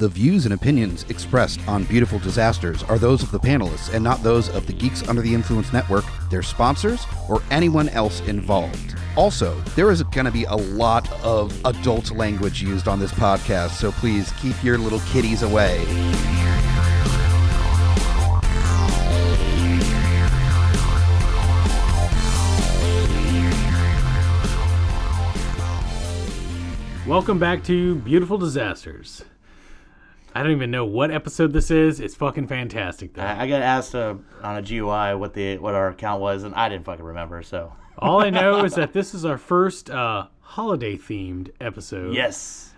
The views and opinions expressed on Beautiful Disasters are those of the panelists and not those of the Geeks Under the Influence Network, their sponsors, or anyone else involved. Also, there is going to be a lot of adult language used on this podcast, so please keep your little kitties away. Welcome back to Beautiful Disasters. I don't even know what episode this is. It's fucking fantastic, though. I got asked on a GUI what our account was, and I didn't fucking remember, so. All I know is that this is our first holiday-themed episode. Yes.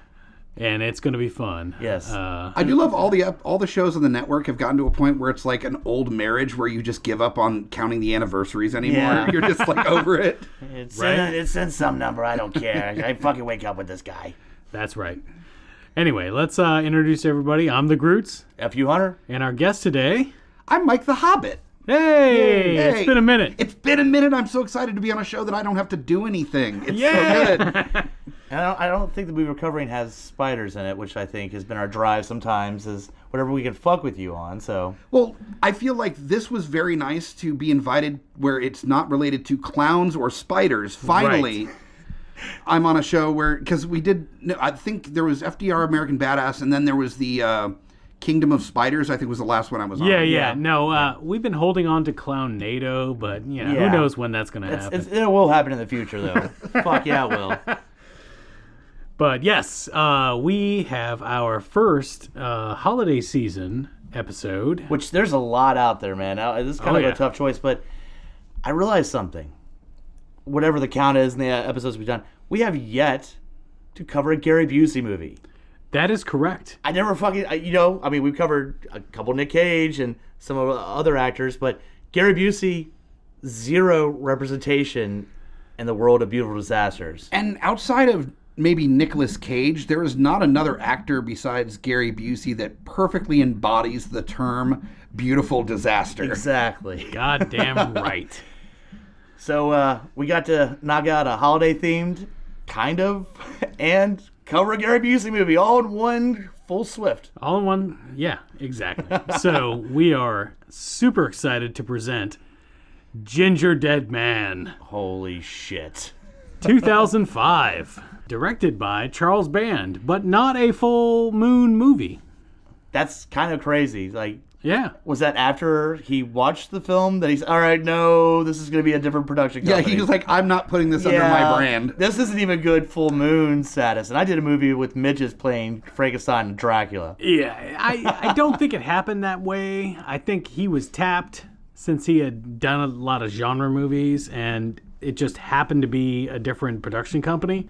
And it's going to be fun. Yes. I do love all the shows on the network have gotten to a point where it's like an old marriage where you just give up on counting the anniversaries anymore. Yeah. You're just like over it. It's in some number. I don't care. I fucking wake up with this guy. That's right. Anyway, let's introduce everybody. I'm the Grutz. F.U. Hunter. And our guest today... I'm Mike the Hobbit. Hey! It's been a minute. It's been a minute. I'm so excited to be on a show that I don't have to do anything. It's so good. And I don't think that we were covering has spiders in it, which I think has been our drive sometimes, is whatever we can fuck with you on, so. Well, I feel like this was very nice to be invited where it's not related to clowns or spiders. Finally, right. I'm on a show where, because we did, I think there was FDR American Badass, and then there was the Kingdom of Spiders, I think was the last one I was on. Yeah. No, we've been holding on to Clown NATO, but who knows when that's going to happen. It will happen in the future, though. Fuck yeah, it will. But yes, we have our first holiday season episode. Which there's a lot out there, man. This is kind of a tough choice, but I realized something. Whatever the count is in the episodes we've done, we have yet to cover a Gary Busey movie. That is correct. I never fucking, we've covered a couple Nick Cage and some of the other actors, but Gary Busey, zero representation in the world of Beautiful Disasters. And outside of maybe Nicolas Cage, there is not another actor besides Gary Busey that perfectly embodies the term beautiful disaster. Exactly. Goddamn right. So we got to knock out a holiday-themed, kind of, and cover a Gary Busey movie all in one full swift. All in one, yeah, exactly. So we are super excited to present Gingerdead Man. Holy shit. 2005. Directed by Charles Band, but not a full moon movie. That's kind of crazy. Like, yeah. Was that after he watched the film that he's, all right, no, this is going to be a different production company? Yeah, he was like, I'm not putting this under my brand. This isn't even good full moon status. And I did a movie with midgets playing Frankenstein and Dracula. Yeah, I don't think it happened that way. I think he was tapped since he had done a lot of genre movies, and it just happened to be a different production company.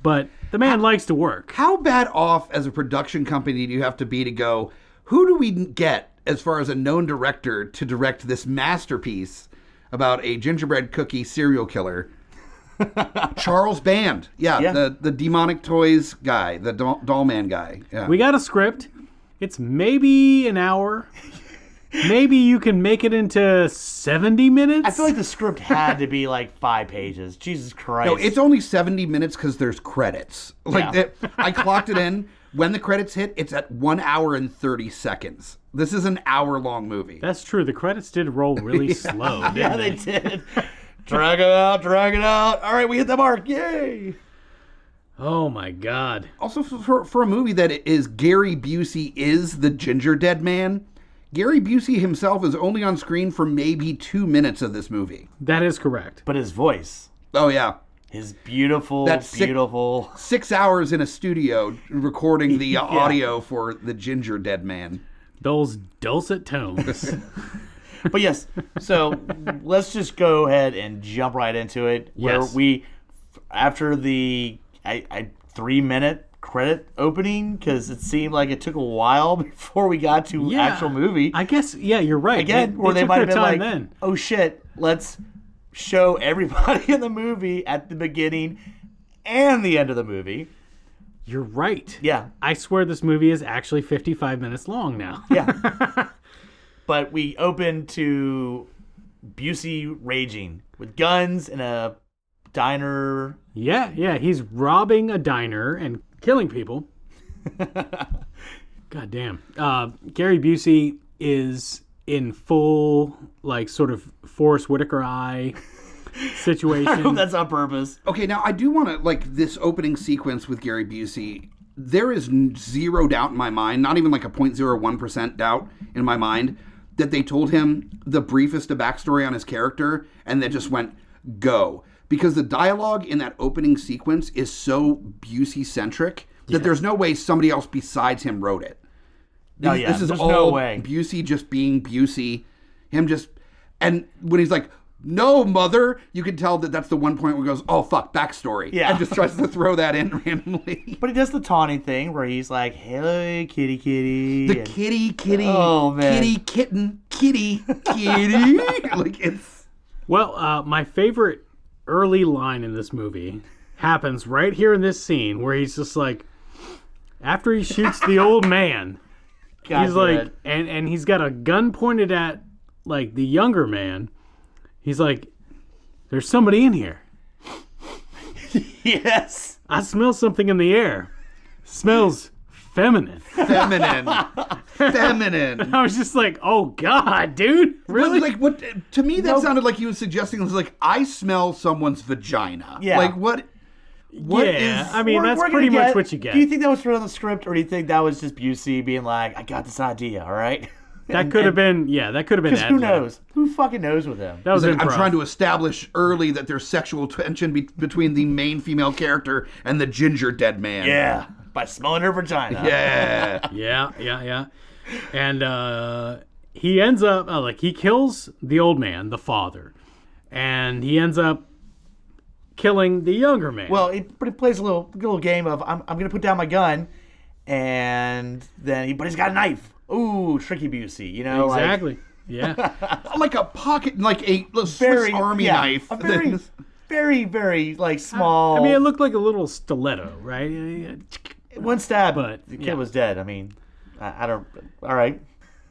But the man likes to work. How bad off as a production company do you have to be to go, who do we get as far as a known director to direct this masterpiece about a gingerbread cookie serial killer? Charles Band. Yeah. The demonic toys guy, the doll man guy. Yeah. We got a script. It's maybe an hour. Maybe you can make it into 70 minutes? I feel like the script had to be like 5 pages. Jesus Christ. No, it's only 70 minutes because there's credits. I clocked it in. When the credits hit, it's at 1 hour and 30 seconds. This is an hour-long movie. That's true. The credits did roll really slow, didn't they did. Drag it out. All right, we hit the mark. Yay. Oh, my God. Also, for a movie that is Gary Busey is the Gingerdead Man, Gary Busey himself is only on screen for maybe 2 minutes of this movie. That is correct. But his voice. Oh, yeah. His beautiful. 6 hours in a studio recording the audio for the Gingerdead Man. Those dulcet tones. But yes, so let's just go ahead and jump right into it. Where we, after the 3-minute credit opening, because it seemed like it took a while before we got to actual movie. I guess, you're right. Again, where they might have been like, oh shit, let's show everybody in the movie at the beginning and the end of the movie. You're right. Yeah. I swear this movie is actually 55 minutes long now. Yeah. But we open to Busey raging with guns in a diner. Yeah. He's robbing a diner and killing people. God damn. Gary Busey is in full, like, sort of Forrest Whitaker-eye situation. I hope that's on purpose. Okay, now I do want to, like, this opening sequence with Gary Busey, there is zero doubt in my mind, not even like a 0.01% doubt in my mind, that they told him the briefest of backstory on his character and then just went, go. Because the dialogue in that opening sequence is so Busey-centric that there's no way somebody else besides him wrote it. This is all no way. Busey just being Busey. Him just... And when he's like, no, mother, you can tell that that's the one point where he goes, oh, fuck, backstory. Yeah. And just tries to throw that in randomly. But he does the taunting thing where he's like, hello, kitty, kitty. The kitty, oh, man. kitty, kitten, kitty, kitty. Like, it's... Well, my favorite early line in this movie happens right here in this scene where he's just like, after he shoots the old man, God he's like, and he's got a gun pointed at, like, the younger man. He's like, there's somebody in here. Yes. I smell something in the air. Smells feminine. Feminine. I was just like, oh, God, dude. Really? Like, what? To me, that sounded like he was suggesting, it was like, I smell someone's vagina. Yeah. Like, what? What yeah, is... I mean, that's pretty much what you get. Do you think that was written on the script, or do you think that was just Busey being like, I got this idea, all right? That could have been, that could have been. Because who knows? Who fucking knows with him? That was like, improv. I'm trying to establish early that there's sexual tension between the main female character and the Gingerdead Man. Yeah, by smelling her vagina. Yeah. Yeah. And he ends up, he kills the old man, the father, and he ends up killing the younger man. Well, but he plays a little game of, I'm going to put down my gun, and then but he's got a knife. Ooh, tricky Busey, you know? Exactly. Yeah. Like a pocket, like a Swiss Army knife. A very, very, very, like, small. I mean, it looked like a little stiletto, right? One stab, but the kid was dead. I mean, I don't... All right.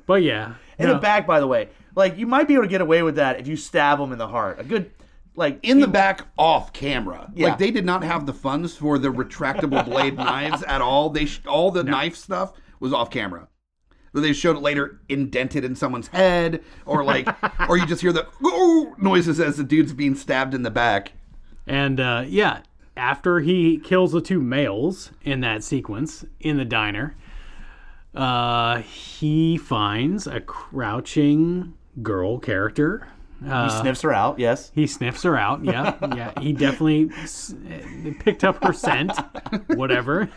But, yeah. In the back, by the way. Like, you might be able to get away with that if you stab him in the heart. A good... Like in the back, off camera. Yeah. Like, they did not have the funds for the retractable blade knives at all. All the knife stuff was off camera. They showed it later indented in someone's head, or like, or you just hear the noises as the dude's being stabbed in the back. And after he kills the two males in that sequence in the diner, he finds a crouching girl character. He sniffs her out, yes. He sniffs her out, yeah. He definitely picked up her scent, whatever.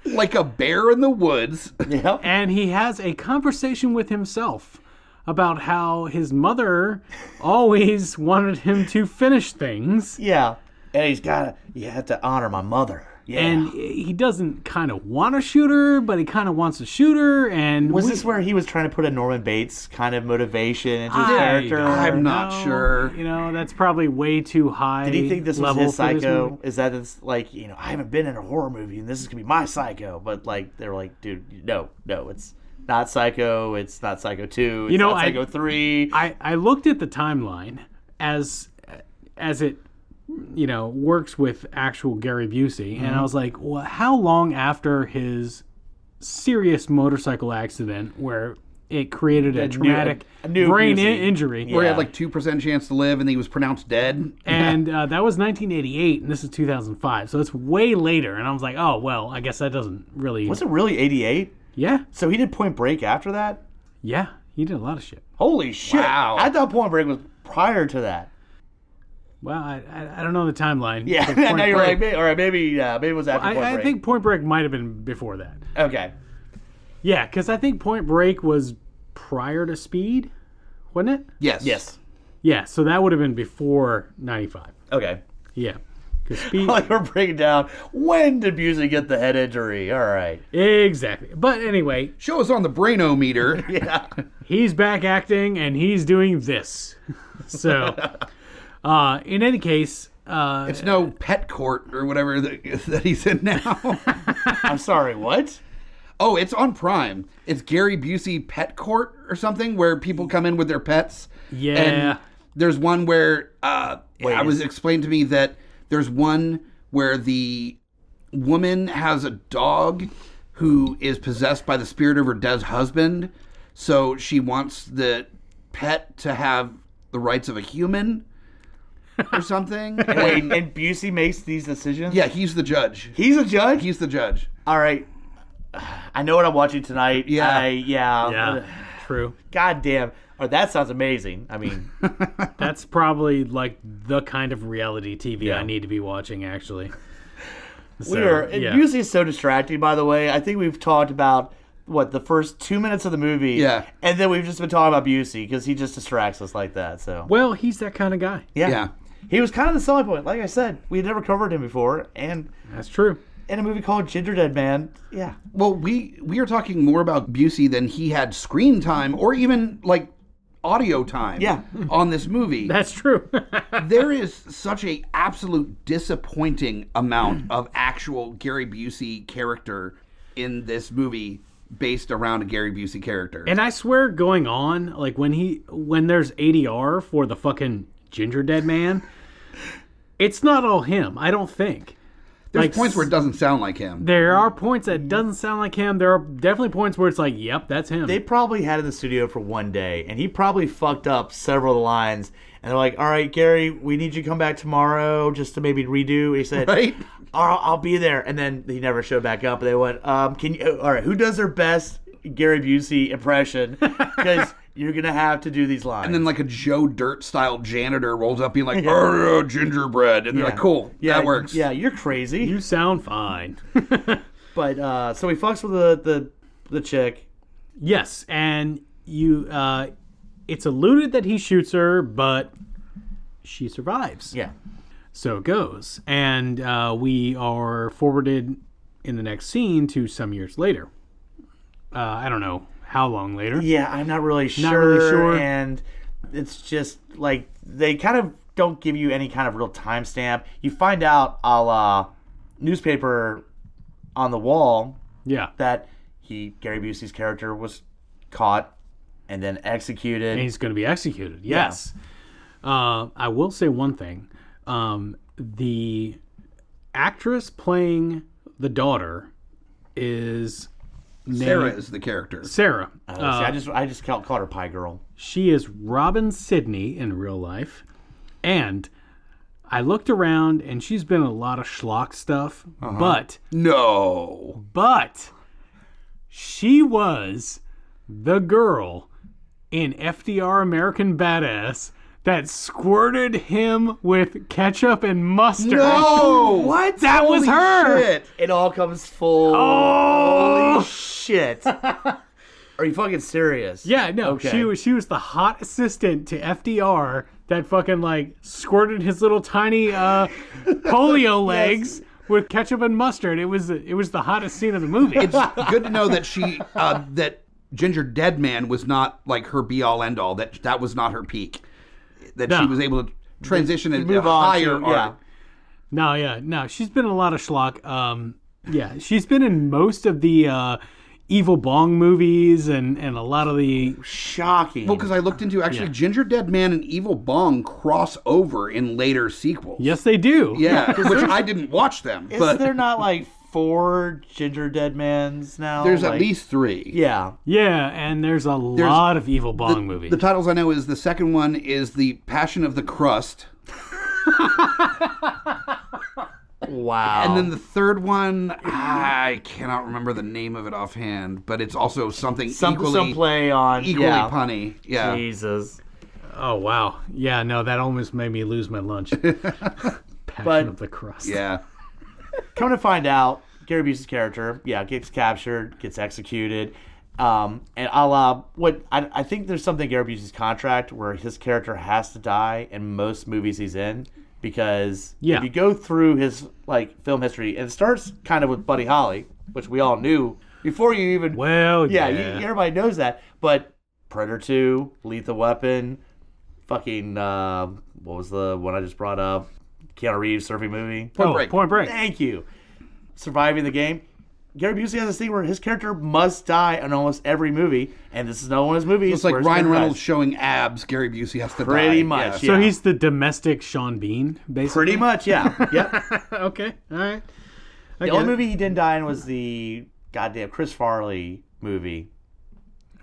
Like a bear in the woods. Yep. And he has a conversation with himself about how his mother always wanted him to finish things. Yeah. And you have to honor my mother. Yeah. And he doesn't kind of want to shoot her, but he kind of wants to shoot her. And was this where he was trying to put a Norman Bates kind of motivation into his character? I'm not sure. You know, that's probably way too high. Did he think this was level his Psycho? movie? Is that it's like, I haven't been in a horror movie and this is going to be my Psycho. But like, they were like, dude, no, it's not Psycho. It's not Psycho 2. It's not Psycho 3. I looked at the timeline as it works with actual Gary Busey, and I was like, well, how long after his serious motorcycle accident where it created a traumatic brain injury, where he had like 2% chance to live and he was pronounced dead, and that was 1988 and this is 2005, so it's way later, and I was like, oh well, I guess that doesn't really... Was it really 88? Yeah. So he did Point Break after that? Yeah, he did a lot of shit. Holy shit. Wow. I thought Point Break was prior to that. Well, I don't know the timeline. Yeah, now you're right. All right, maybe it was after Point Break. I think Point Break might have been before that. Okay. Yeah, because I think Point Break was prior to Speed, wasn't it? Yes. Yeah, so that would have been before 95. Okay. Yeah. Because Speed... Like we're breaking down, when did Busey get the head injury? All right. Exactly. But anyway... Show us on the brainometer. Yeah. He's back acting, and he's doing this. So... in any case, it's no pet court or whatever that he's in now. I'm sorry, what? Oh, it's on Prime. It's Gary Busey Pet Court or something where people come in with their pets. Yeah. And there's one where it was explained to me that there's one where the woman has a dog who is possessed by the spirit of her dead husband. So she wants the pet to have the rights of a human or something. And Busey makes these decisions? Yeah, he's the judge. He's a judge? He's the judge. All right. I know what I'm watching tonight. Yeah. Yeah, true. God damn. Oh, that sounds amazing. I mean, That's probably like the kind of reality TV Yeah. I need to be watching, actually. Busey is so distracting, by the way. I think we've talked about, the first 2 minutes of the movie. Yeah. And then we've just been talking about Busey because he just distracts us like that. So Well, he's that kind of guy. Yeah. He was kind of the selling point. Like I said, we had never covered him before. And That's true. in a movie called Gingerdead Man, yeah. Well, we are talking more about Busey than he had screen time or even like audio time on this movie. That's true. There is such a absolute disappointing amount of actual Gary Busey character in this movie based around a Gary Busey character. And I swear, going on, like when there's ADR for the fucking Gingerdead Man, it's not all him. I don't think. There's points where it doesn't sound like him. There are points that doesn't sound like him. There are definitely points where it's like, yep, that's him. They probably had it in the studio for one day, and he probably fucked up several of the lines. And they're like, all right, Gary, we need you to come back tomorrow just to maybe redo. And he said, Right? I'll be there. And then he never showed back up. And they went, can you? All right, who does their best Gary Busey impression? Because you're going to have to do these lines. And then like a Joe Dirt style janitor rolls up being like, oh, gingerbread. And they're like, cool, that works. Yeah, you're crazy. You sound fine. But so he fucks with the chick. Yes, and it's alluded that he shoots her, but she survives. Yeah. So it goes. And we are forwarded in the next scene to some years later. I don't know how long later. Yeah, I'm not really sure. Not really sure. And it's just like they kind of don't give you any kind of real timestamp. You find out a la newspaper on the wall that Gary Busey's character was caught and then executed. And he's going to be executed, yes. Yeah. I will say one thing. The actress playing the daughter is... Sarah is the character. Sarah. I just called her Pie Girl. She is Robin Sidney in real life. And I looked around, and she's been in a lot of schlock stuff. But she was the girl in FDR American Badass that squirted him with ketchup and mustard. No! What? That was her! Shit. It all comes full. Oh! Holy shit. Are you fucking serious? Yeah, no. Okay. She was the hot assistant to FDR that fucking like squirted his little tiny polio legs with ketchup and mustard. It was the hottest scene of the movie. It's good to know that she that Gingerdead Man was not like her be all end all. That was not her peak. That she was able to transition and move higher art. No. She's been in a lot of schlock. She's been in most of the Evil Bong movies and a lot of the... Shocking. Well, because I looked into Gingerdead Man and Evil Bong cross over in later sequels. Yes, they do. Yeah, which I didn't watch them. Isn't there not like 4 Gingerdead Mans now? There's at least 3. Yeah. Yeah, and there's a lot of Evil Bong movies. The titles I know is the second one is The Passion of the Crust. Wow. And then the third one, I cannot remember the name of it offhand, but it's also something equally some play on punny. Yeah. Jesus. Oh, wow. Yeah, no, that almost made me lose my lunch. Passion of the Crust. Yeah. Come to find out, Gary Busey's character, gets captured, gets executed. And I think there's something in Gary Busey's contract where his character has to die in most movies he's in. Because if you go through his film history, and it starts kind of with Buddy Holly, which we all knew before you even... Well, everybody knows that. But Predator 2, Lethal Weapon, fucking... what was the one I just brought up? Keanu Reeves surfing movie? Point Break. Thank you. Surviving the Game. Gary Busey has this thing where his character must die in almost every movie, and this is not one of his movies. It's like Ryan Reynolds showing abs, Gary Busey has to die. Pretty much, So he's the domestic Sean Bean, basically? Pretty much, yeah. Yep. Okay, all right. The only movie he didn't die in was the goddamn Chris Farley movie.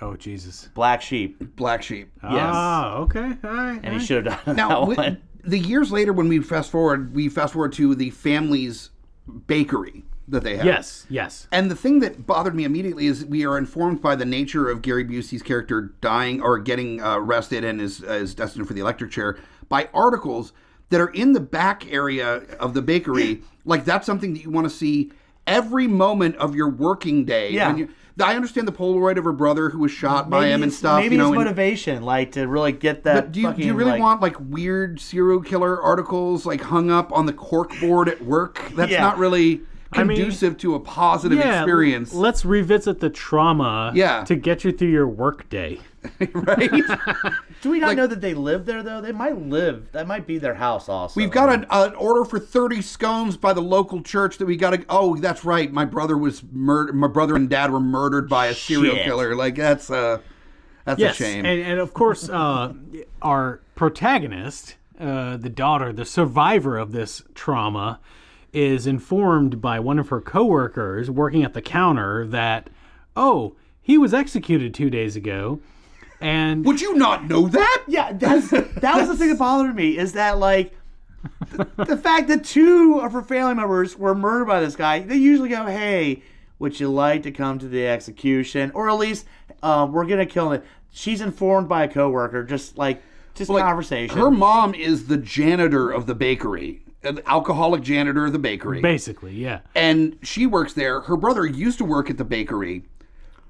Oh, Jesus. Black Sheep. Black Sheep. Yes. Oh, okay. All right. And he should have done Now, that one. the years later when we fast forward to the family's bakery that they have. Yes. And the thing that bothered me immediately is we are informed by the nature of Gary Busey's character dying or getting arrested and is destined for the electric chair by articles that are in the back area of the bakery. Like, that's something that you want to see every moment of your working day. Yeah. I understand the Polaroid of her brother who was shot by him and stuff. Maybe it's motivation, like, to really get that. But do you really want, like, weird serial killer articles, like, hung up on the corkboard at work? That's not really conducive to a positive experience. Let's revisit the trauma to get you through your work day. Right? Do we not know that they live there, though? They might live. That might be their house also. We've got an order for 30 scones by the local church that we got to... Oh, that's right. My brother was murdered. My brother and dad were murdered by a serial killer. Like, that's a shame. And of course, our protagonist, the daughter, the survivor of this trauma, is informed by one of her coworkers working at the counter that, oh, he was executed 2 days ago. And would you not know that? Yeah, that was the thing that bothered me, is that, like, the fact that 2 of her family members were murdered by this guy. They usually go, hey, would you like to come to the execution? Or at least, we're going to kill him. She's informed by a coworker, just conversation. Her mom is the janitor of the bakery. An alcoholic janitor of the bakery. Basically, yeah. And she works there. Her brother used to work at the bakery.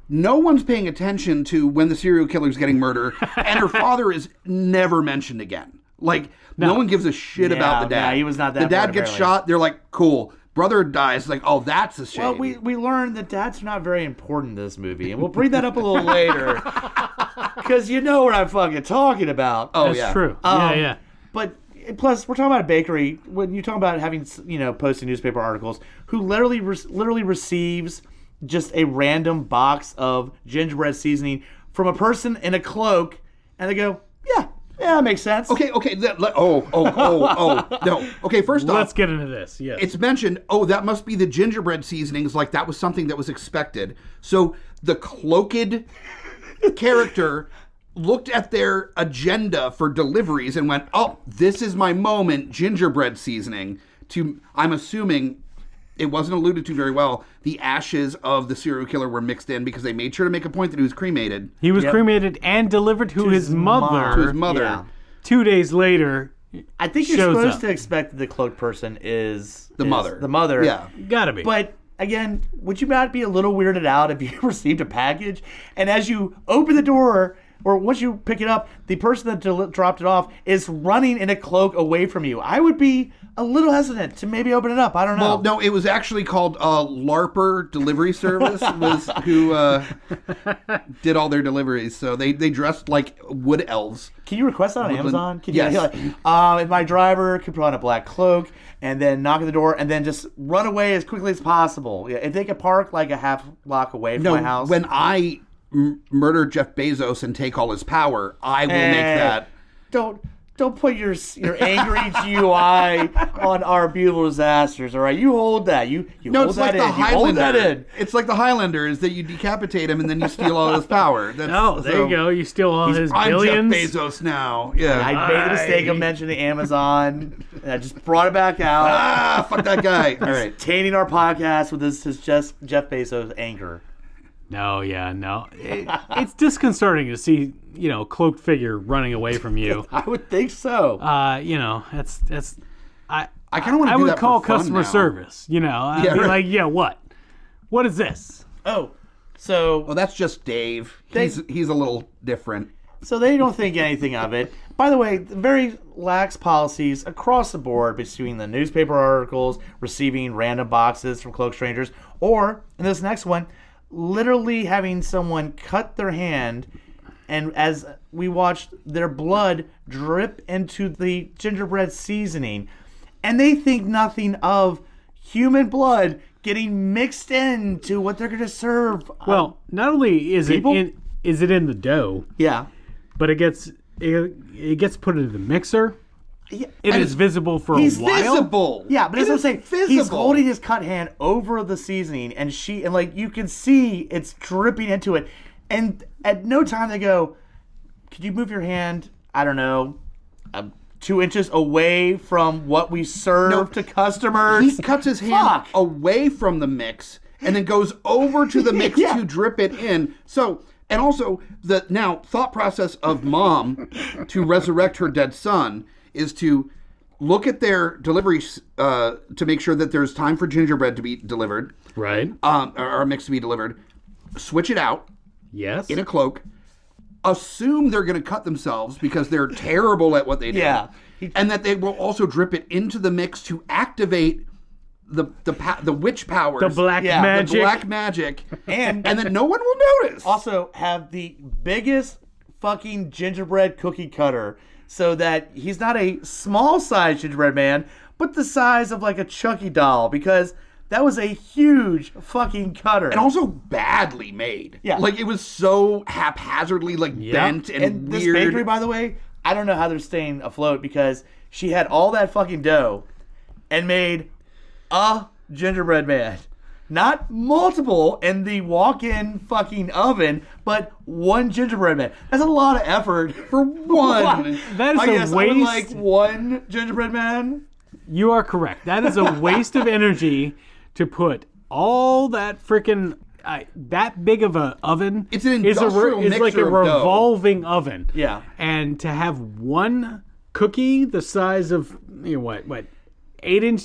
No one's paying attention to when the serial killer's getting murdered, and her father is never mentioned again. Like, no one gives a shit about the dad. Yeah, he was not that The dad important, gets apparently. shot, they're like, cool. Brother dies, like, oh, that's a shame. Well, we learned that dads are not very important in this movie, and we'll bring that up a little later. Because you know what I'm fucking talking about. Oh, That's true. Yeah. But plus, we're talking about a bakery. When you talk about having, posting newspaper articles, who literally receives just a random box of gingerbread seasoning from a person in a cloak, and they go, yeah, that makes sense. Okay. No. Okay, first off, Let's get into this. Yes. it's mentioned, that must be the gingerbread seasonings. Like, that was something that was expected. So the cloaked character looked at their agenda for deliveries and went, oh, this is my moment, gingerbread seasoning. I'm assuming, it wasn't alluded to very well, the ashes of the serial killer were mixed in because they made sure to make a point that he was cremated. He was cremated and delivered to his mother. To his mother. Yeah. 2 days later. I think you're supposed to expect that the cloaked person is The mother. The mother. Yeah. Gotta be. But again, would you not be a little weirded out if you received a package and as you open the door, or once you pick it up, the person that dropped it off is running in a cloak away from you? I would be a little hesitant to maybe open it up. I don't know. Well, no, it was actually called LARPer Delivery Service was who did all their deliveries. So they dressed like wood elves. Can you request that on Amazon? Can Yes. you if my driver could put on a black cloak and then knock at the door and then just run away as quickly as possible. Yeah, if they could park like a half block away from my house. When I murder Jeff Bezos and take all his power, I will make that. Don't put your angry GUI on our beautiful disasters. All right, you hold that. You hold it's that like in. the You hold that Highlander. in. It's like the Highlander is that you decapitate him and then you steal all his power. there you go. You steal all his billions. I'm Jeff Bezos now. Yeah. I made the mistake of mentioning Amazon, and I just brought it back out. Fuck that guy. All right. Tainting our podcast with this Jeff Bezos anger. No. It's disconcerting to see, cloaked figure running away from you. I would think so. That's I kind of want to I do would that call for fun customer now. service. I'd be right. like, what? What is this? Oh, so Well, that's just Dave. He's a little different. So they don't think anything of it. By the way, very lax policies across the board between the newspaper articles, receiving random boxes from cloaked strangers, or, in this next one, literally having someone cut their hand, and as we watched their blood drip into the gingerbread seasoning, and they think nothing of human blood getting mixed into what they're going to serve. Well, not only is people? it in the dough, Yeah. but it gets put into the mixer, It is visible for a while. He's visible. Yeah, but that's what I'm saying. Visible. He's holding his cut hand over the seasoning, and like you can see it's dripping into it. And at no time they go, "Could you move your hand? I don't know, 2 inches away from what we serve to customers." He cuts his hand away from the mix and then goes over to the mix to drip it in. So, and also the thought process of mom to resurrect her dead son is to look at their deliveries to make sure that there's time for gingerbread to be delivered. Right. Or a mix to be delivered. Switch it out. Yes. In a cloak. Assume they're going to cut themselves because they're terrible at what they do. Yeah. And that they will also drip it into the mix to activate the witch powers. The black magic. The black magic. And then no one will notice. Also have the biggest fucking gingerbread cookie cutter so that he's not a small size gingerbread man, but the size of like a Chucky doll, because that was a huge fucking cutter. And also badly made. Yeah. Like it was so haphazardly bent and this weird. bakery, by the way, I don't know how they're staying afloat, because she had all that fucking dough and made a gingerbread man. Not multiple in the walk-in fucking oven, but one gingerbread man. That's a lot of effort for one. That is a waste. I would like one gingerbread man. You are correct. That is a waste of energy to put all that freaking that big of an oven. It's an industrial It's like a mixer of dough. revolving oven. Yeah. And to have one cookie the size of 18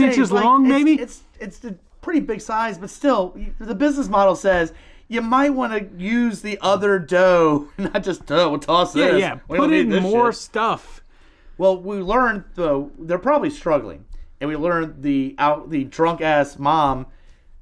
inches long, maybe. It's a pretty big size, but still, the business model says you might want to use the other dough, not just dough. We'll toss this. Yeah. We don't Put in need this more shit. stuff. Well, we learned though they're probably struggling, and we learned the drunk ass mom,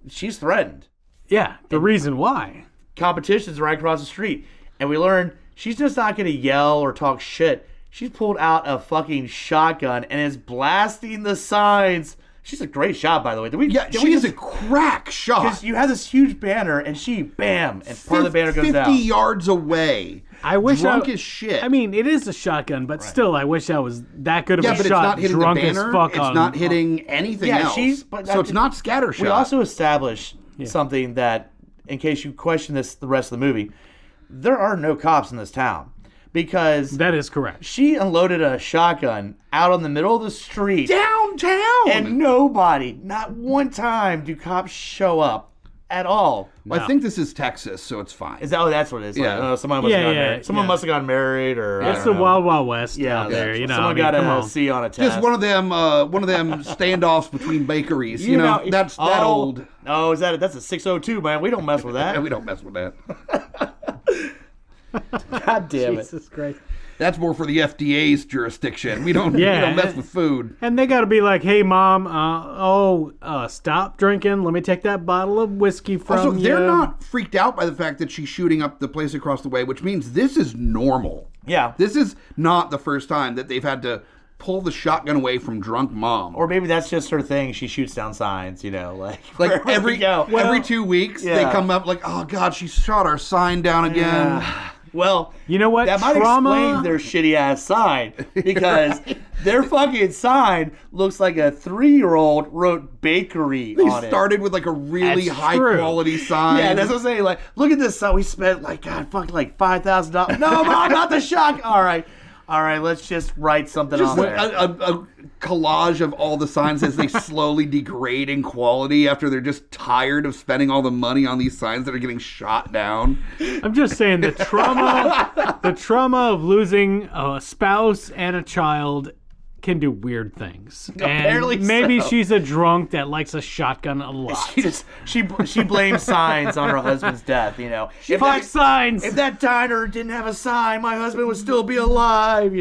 she's threatened. Yeah. The reason why. Competition's right across the street, and we learned she's just not going to yell or talk shit. She's pulled out a fucking shotgun and is blasting the signs. She's a great shot, by the way. She is a crack shot. Because you have this huge banner, and she, bam, and part of the banner goes 50 down. yards away. I wish drunk as shit. I mean, it is a shotgun, but still, I wish that was that good of a but it's shot. not hitting drunk the banner. as fuck. It's not hitting anything else. So it's not scattershot. We also established something that, in case you question this the rest of the movie, there are no cops in this town. Because that is correct. She unloaded a shotgun out on the middle of the street. Downtown! And nobody, not one time, do cops show up at all. Well, I think this is Texas, so it's fine. That's what it is. Yeah. Someone must have gotten married. Someone must have gotten married, or it's the Wild Wild West out there. Someone got a C on a test. Just one of them standoffs between bakeries. That's that old. Oh, that's a 602, man. We don't mess with that. We don't mess with that. God damn it. Jesus Christ. That's more for the FDA's jurisdiction. We don't mess with food. And they got to be like, hey, Mom, stop drinking. Let me take that bottle of whiskey from you. Also, they're not freaked out by the fact that she's shooting up the place across the way, which means this is normal. Yeah. This is not the first time that they've had to pull the shotgun away from drunk mom. Or maybe that's just her thing. She shoots down signs, like every 2 weeks they come up like, oh God, she shot our sign down again. Well, you know what? That might explain their shitty ass sign, because their fucking sign looks like a 3-year-old wrote bakery on it. They started with like a really high quality sign. Yeah, that's what I'm saying. Like, look at this sign. We spent like $5,000. No, Mom, not the shock. All right, let's just write something on there. A collage of all the signs as they slowly degrade in quality after they're just tired of spending all the money on these signs that are getting shot down. I'm just saying the trauma of losing a spouse and a child can do weird things. Apparently and maybe so. she's a drunk that likes a shotgun a lot. She blames signs on her husband's death. Fuck signs. If that diner didn't have a sign, my husband would still be alive.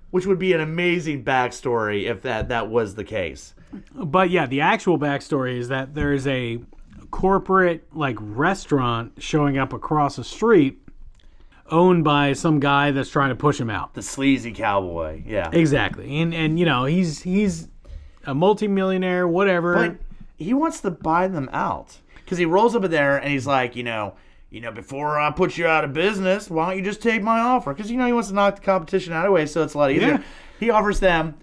Which would be an amazing backstory if that was the case. But yeah, the actual backstory is that there's a corporate restaurant showing up across the street, owned by some guy that's trying to push him out. The sleazy cowboy, yeah. Exactly. And he's a multimillionaire, whatever. But he wants to buy them out. Because he rolls up in there and he's like, before I put you out of business, why don't you just take my offer? Because, he wants to knock the competition out of the way, so it's a lot easier. Yeah. He offers them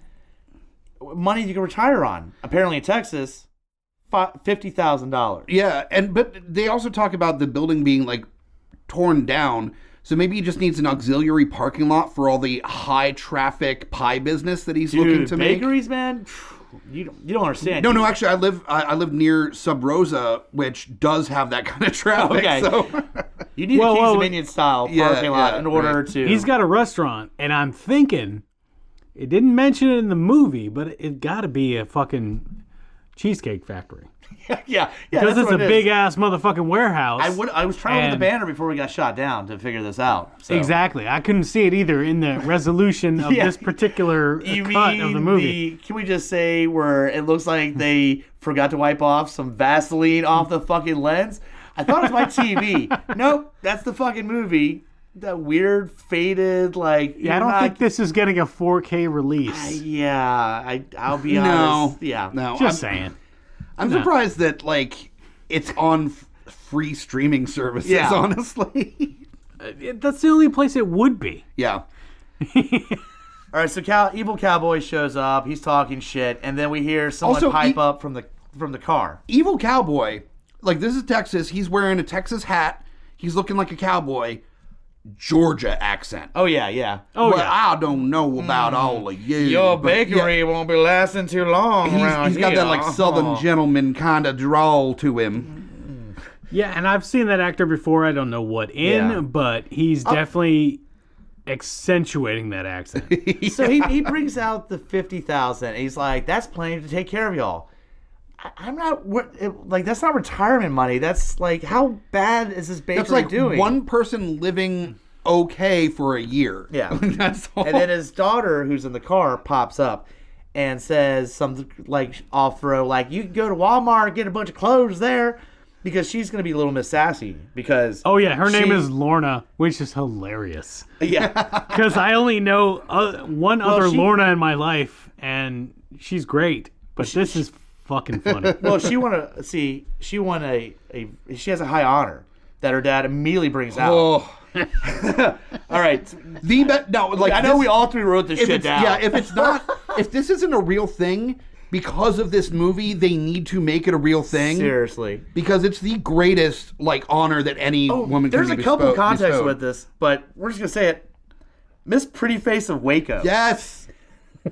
money you can retire on. Apparently in Texas, $50,000. Yeah, but they also talk about the building being, like, torn down, so maybe he just needs an auxiliary parking lot for all the high-traffic pie business that he's looking to make. Bakeries, man? You don't understand. No, actually, I live near Sub Rosa, which does have that kind of traffic. Okay. So. You need a Kings Dominion style parking lot in order to... He's got a restaurant, and I'm thinking, it didn't mention it in the movie, but it got to be a fucking Cheesecake Factory. yeah. Because it's a big-ass motherfucking warehouse. I was trying to look at the banner before we got shot down to figure this out. So. Exactly. I couldn't see it either in the resolution of this particular cut of the movie. Can we just say where it looks like they forgot to wipe off some Vaseline off the fucking lens? I thought it was my TV. Nope, that's the fucking movie. That weird, faded, like... Yeah, I don't think this is getting a 4K release. I'll be honest. No. Just saying. I'm surprised that, like, it's on free streaming services, honestly. That's the only place it would be. Yeah. All right, so Evil Cowboy shows up. He's talking shit, and then we hear someone pipe up from the car. Evil Cowboy, like, this is Texas. He's wearing a Texas hat. He's looking like a cowboy. Georgia accent. Oh, yeah. Oh, well, yeah. I don't know about all of you. Your bakery won't be lasting too long around He's got that, like, Southern gentleman kind of drawl to him. Yeah, and I've seen that actor before. I don't know what but he's definitely accentuating that accent. So he brings out the $50,000. He's like, that's plenty to take care of y'all. I'm not that's not retirement money. That's like, how bad is this bakery doing? That's like one person living okay for a year. Yeah. That's all. And then his daughter, who's in the car, pops up and says something like off throw, like, you can go to Walmart and get a bunch of clothes there, because she's going to be Little Miss Sassy. Because her name is Lorna, which is hilarious. Yeah. Because I only know one other Lorna in my life, and she's great. But this is fucking funny. Well, she has a high honor that her dad immediately brings out. Oh. All right. I know we all three wrote this shit down. Yeah, if this isn't a real thing, because of this movie, they need to make it a real thing. Seriously. Because it's the greatest, like, honor that any woman can be There's a couple contexts bestowed. with this, but we're just going to say it. Miss Pretty Face of Waco. Yes.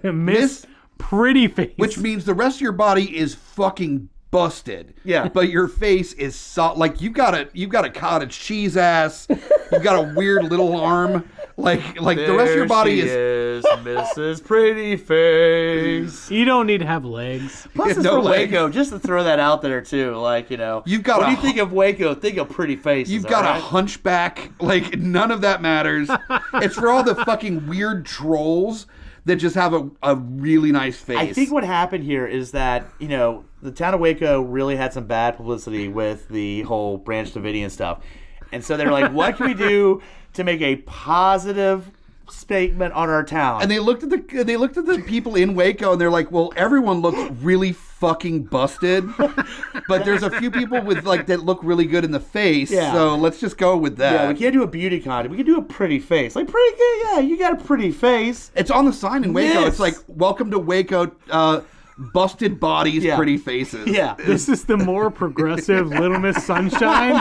Miss Pretty Face. Which means the rest of your body is fucking busted. Yeah. But your face is like, you've got a cottage cheese ass. You've got a weird little arm. Like the rest of your body is Mrs. Pretty Face. You don't need to have legs. Plus, it's from Waco. Just to throw that out there too, like, You've got. When you think of Waco, think of pretty faces. You've got a hunchback. Like, none of that matters. It's for all the fucking weird trolls that just have a really nice face. I think what happened here is that, the town of Waco really had some bad publicity with the whole Branch Davidian stuff. And so they were like, what can we do to make a positive statement on our town? And they looked at the people in Waco, and they're like, well, everyone looks really fucking busted, but there's a few people with that look really good in the face. Yeah. So let's just go with that. Yeah, we can't do a beauty contest. We can do a pretty face. Like, pretty good. Yeah, you got a pretty face. It's on the sign in Waco. Yes. It's like, welcome to Waco. Busted bodies, pretty faces. Yeah. This is the more progressive Little Miss Sunshine,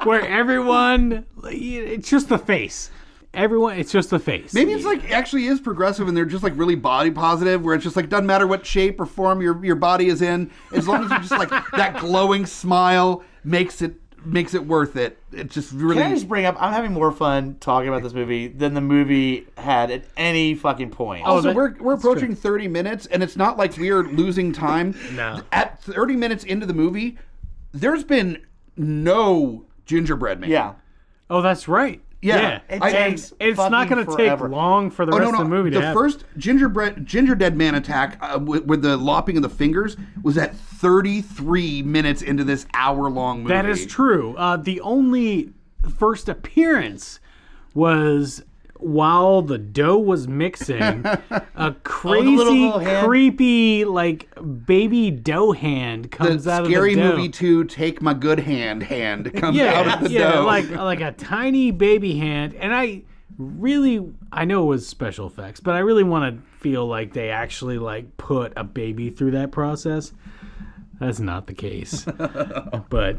where everyone, it's just the face. It's just the face. Maybe it's actually is progressive, and they're just really body positive, where it's just doesn't matter what shape or form your body is in, as long as you just that glowing smile makes it worth it. It's just really. Can I just bring up? I'm having more fun talking about this movie than the movie had at any fucking point. Also, we're approaching 30 minutes, and it's not like we're losing time. No. At 30 minutes into the movie, there's been no Gingerdead Man. Yeah. Oh, that's right. Yeah. It's not going to take long for the rest of the movie to happen. The first Gingerdead Man attack with the lopping of the fingers was at 33 minutes into this hour-long movie. That is true. The only first appearance was while the dough was mixing, a crazy, little hand? creepy, like baby dough hand comes out of the dough. Scary Movie 2, Take My Good Hand comes out of the dough. like a tiny baby hand. And I know it was special effects, but I really want to feel like they actually like put a baby through that process. That's not the case. But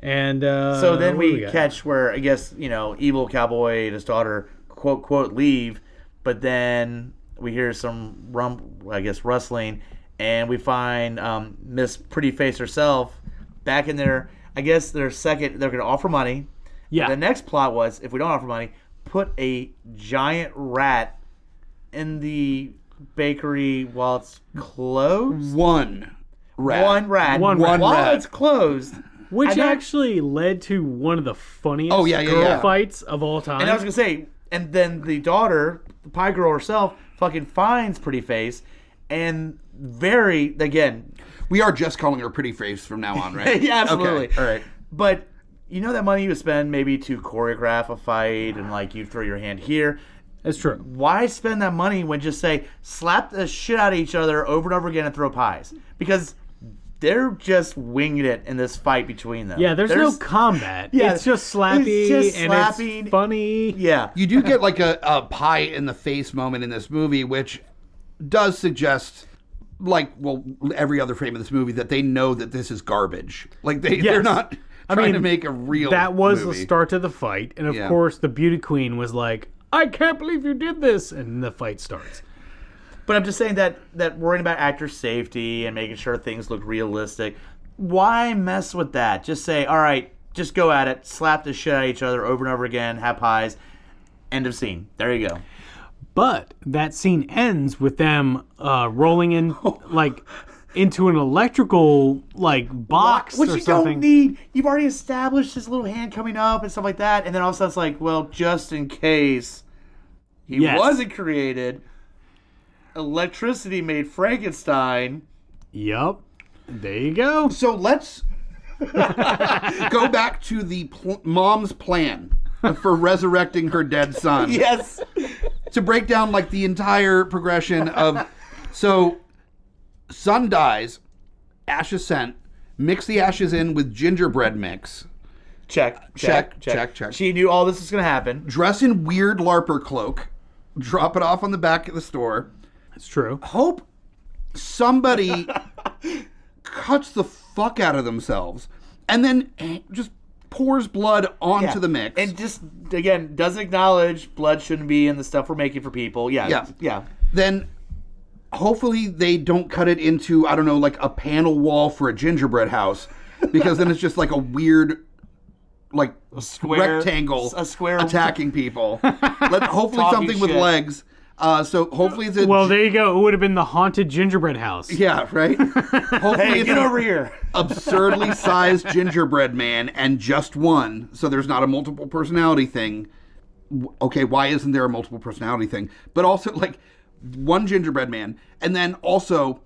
and so then we catch where, I guess, evil cowboy and his daughter quote quote leave, but then we hear some rustling, and we find Miss Pretty Face herself back in there. I guess they're going to offer money. Yeah. The next plot was, if we don't offer money, put a giant rat in the bakery while it's closed. One rat. One rat. While it's closed. Which actually led to one of the funniest girl fights of all time. And I was going to say, and then the daughter, the pie girl herself, fucking finds Pretty Face, and again... We are just calling her Pretty Face from now on, right? Yeah, absolutely. Okay. All right. But that money you would spend maybe to choreograph a fight and like you throw your hand here. That's true. Why spend that money when just say slap the shit out of each other over and over again and throw pies? Because they're just winging it in this fight between them. Yeah, there's no combat. Yeah, it's just slappy and it's funny. Yeah. You do get like a pie in the face moment in this movie, which does suggest, like, well, every other frame of this movie, that they know that this is garbage. Like, they're not trying to make a real That was movie. the start to the fight. And, of course, the beauty queen was like, I can't believe you did this. And the fight starts. But I'm just saying that worrying about actor safety and making sure things look realistic, why mess with that? Just say, all right, just go at it, slap the shit out of each other over and over again, have pies, end of scene. There you go. But that scene ends with them rolling in, like, into an electrical, like, box Which or you something. don't need. You've already established his little hand coming up and stuff like that, and then all of a sudden it's like, well, just in case he wasn't created, electricity made Frankenstein. Yup. There you go. So let's go back to the mom's plan for resurrecting her dead son. Yes. To break down like the entire progression of, so son dies, ashes sent, mix the ashes in with gingerbread mix. Check. She knew all this was going to happen. Dress in weird LARPer cloak, drop it off on the back of the store. That's true. Hope somebody cuts the fuck out of themselves and then just pours blood onto the mix. And just, again, doesn't acknowledge blood shouldn't be in the stuff we're making for people. Yeah. Then hopefully they don't cut it into, I don't know, like a panel wall for a gingerbread house, because then it's just like a weird, like, a square rectangle square attacking people. Hopefully something with legs. So hopefully it's well, there you go. It would have been the haunted gingerbread house. Yeah, right? Hopefully get over here. Absurdly sized gingerbread man and just one, so there's not a multiple personality thing. Okay, why isn't there a multiple personality thing? But also, like, one gingerbread man, and then also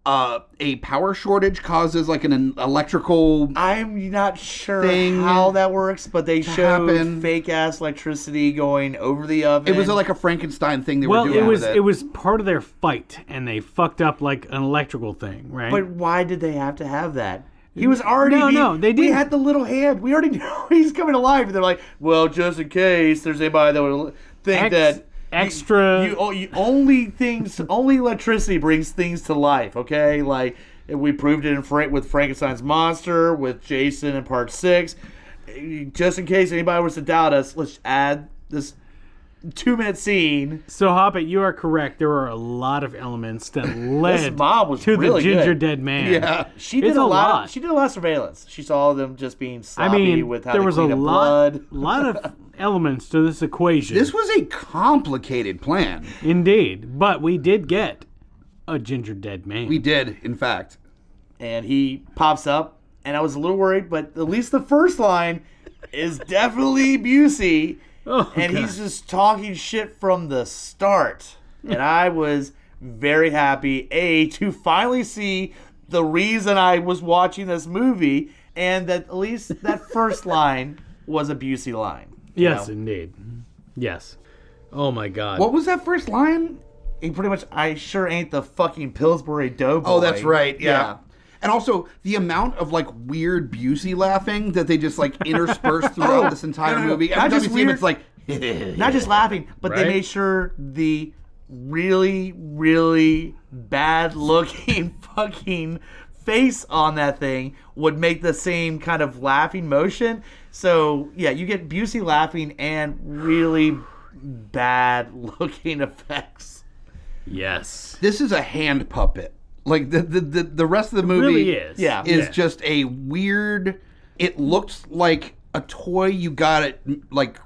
a power shortage causes like an electrical I'm not sure thing how that works, but they showed happen. fake ass electricity going over the oven. It was like a Frankenstein thing they were doing with it. It was part of their fight, and they fucked up like an electrical thing, right? But why did they have to have that? He was already... No, they didn't. We had the little hand. We already know he's coming alive. And they're like, well, just in case there's anybody that would think that... Extra... only electricity brings things to life, okay? Like, we proved it with Frankenstein's monster, with Jason in part 6. Just in case anybody was to doubt us, let's add this 2-minute scene. So, Hoppet, you are correct. There were a lot of elements that led was to really the good. Gingerdead Man. Yeah. She did a lot. She did a lot of surveillance. She saw them just being sloppy with how there they was a clean up blood. lot of elements to this equation. This was a complicated plan. Indeed. But we did get a Gingerdead Man. We did, in fact. And he pops up, and I was a little worried, but at least the first line is definitely Busey. Oh, and God. he's just talking shit from the start. And I was very happy, to finally see the reason I was watching this movie, and that at least that first line was a Busey line. Yes, indeed. Yes. Oh my God. What was that first line? He pretty much, I sure ain't the fucking Pillsbury Doughboy. Oh, that's right. Yeah. And also the amount of like weird Busey laughing that they just like intersperse throughout this entire movie. Every time you see him, it's like not just laughing, but they Right? made sure the really, really bad looking fucking face on that thing would make the same kind of laughing motion. So yeah, you get Busey laughing and really bad looking effects. Yes. this is a hand puppet. Like the rest of the movie really is. Yeah. is just a weird. It looks like a toy you got at like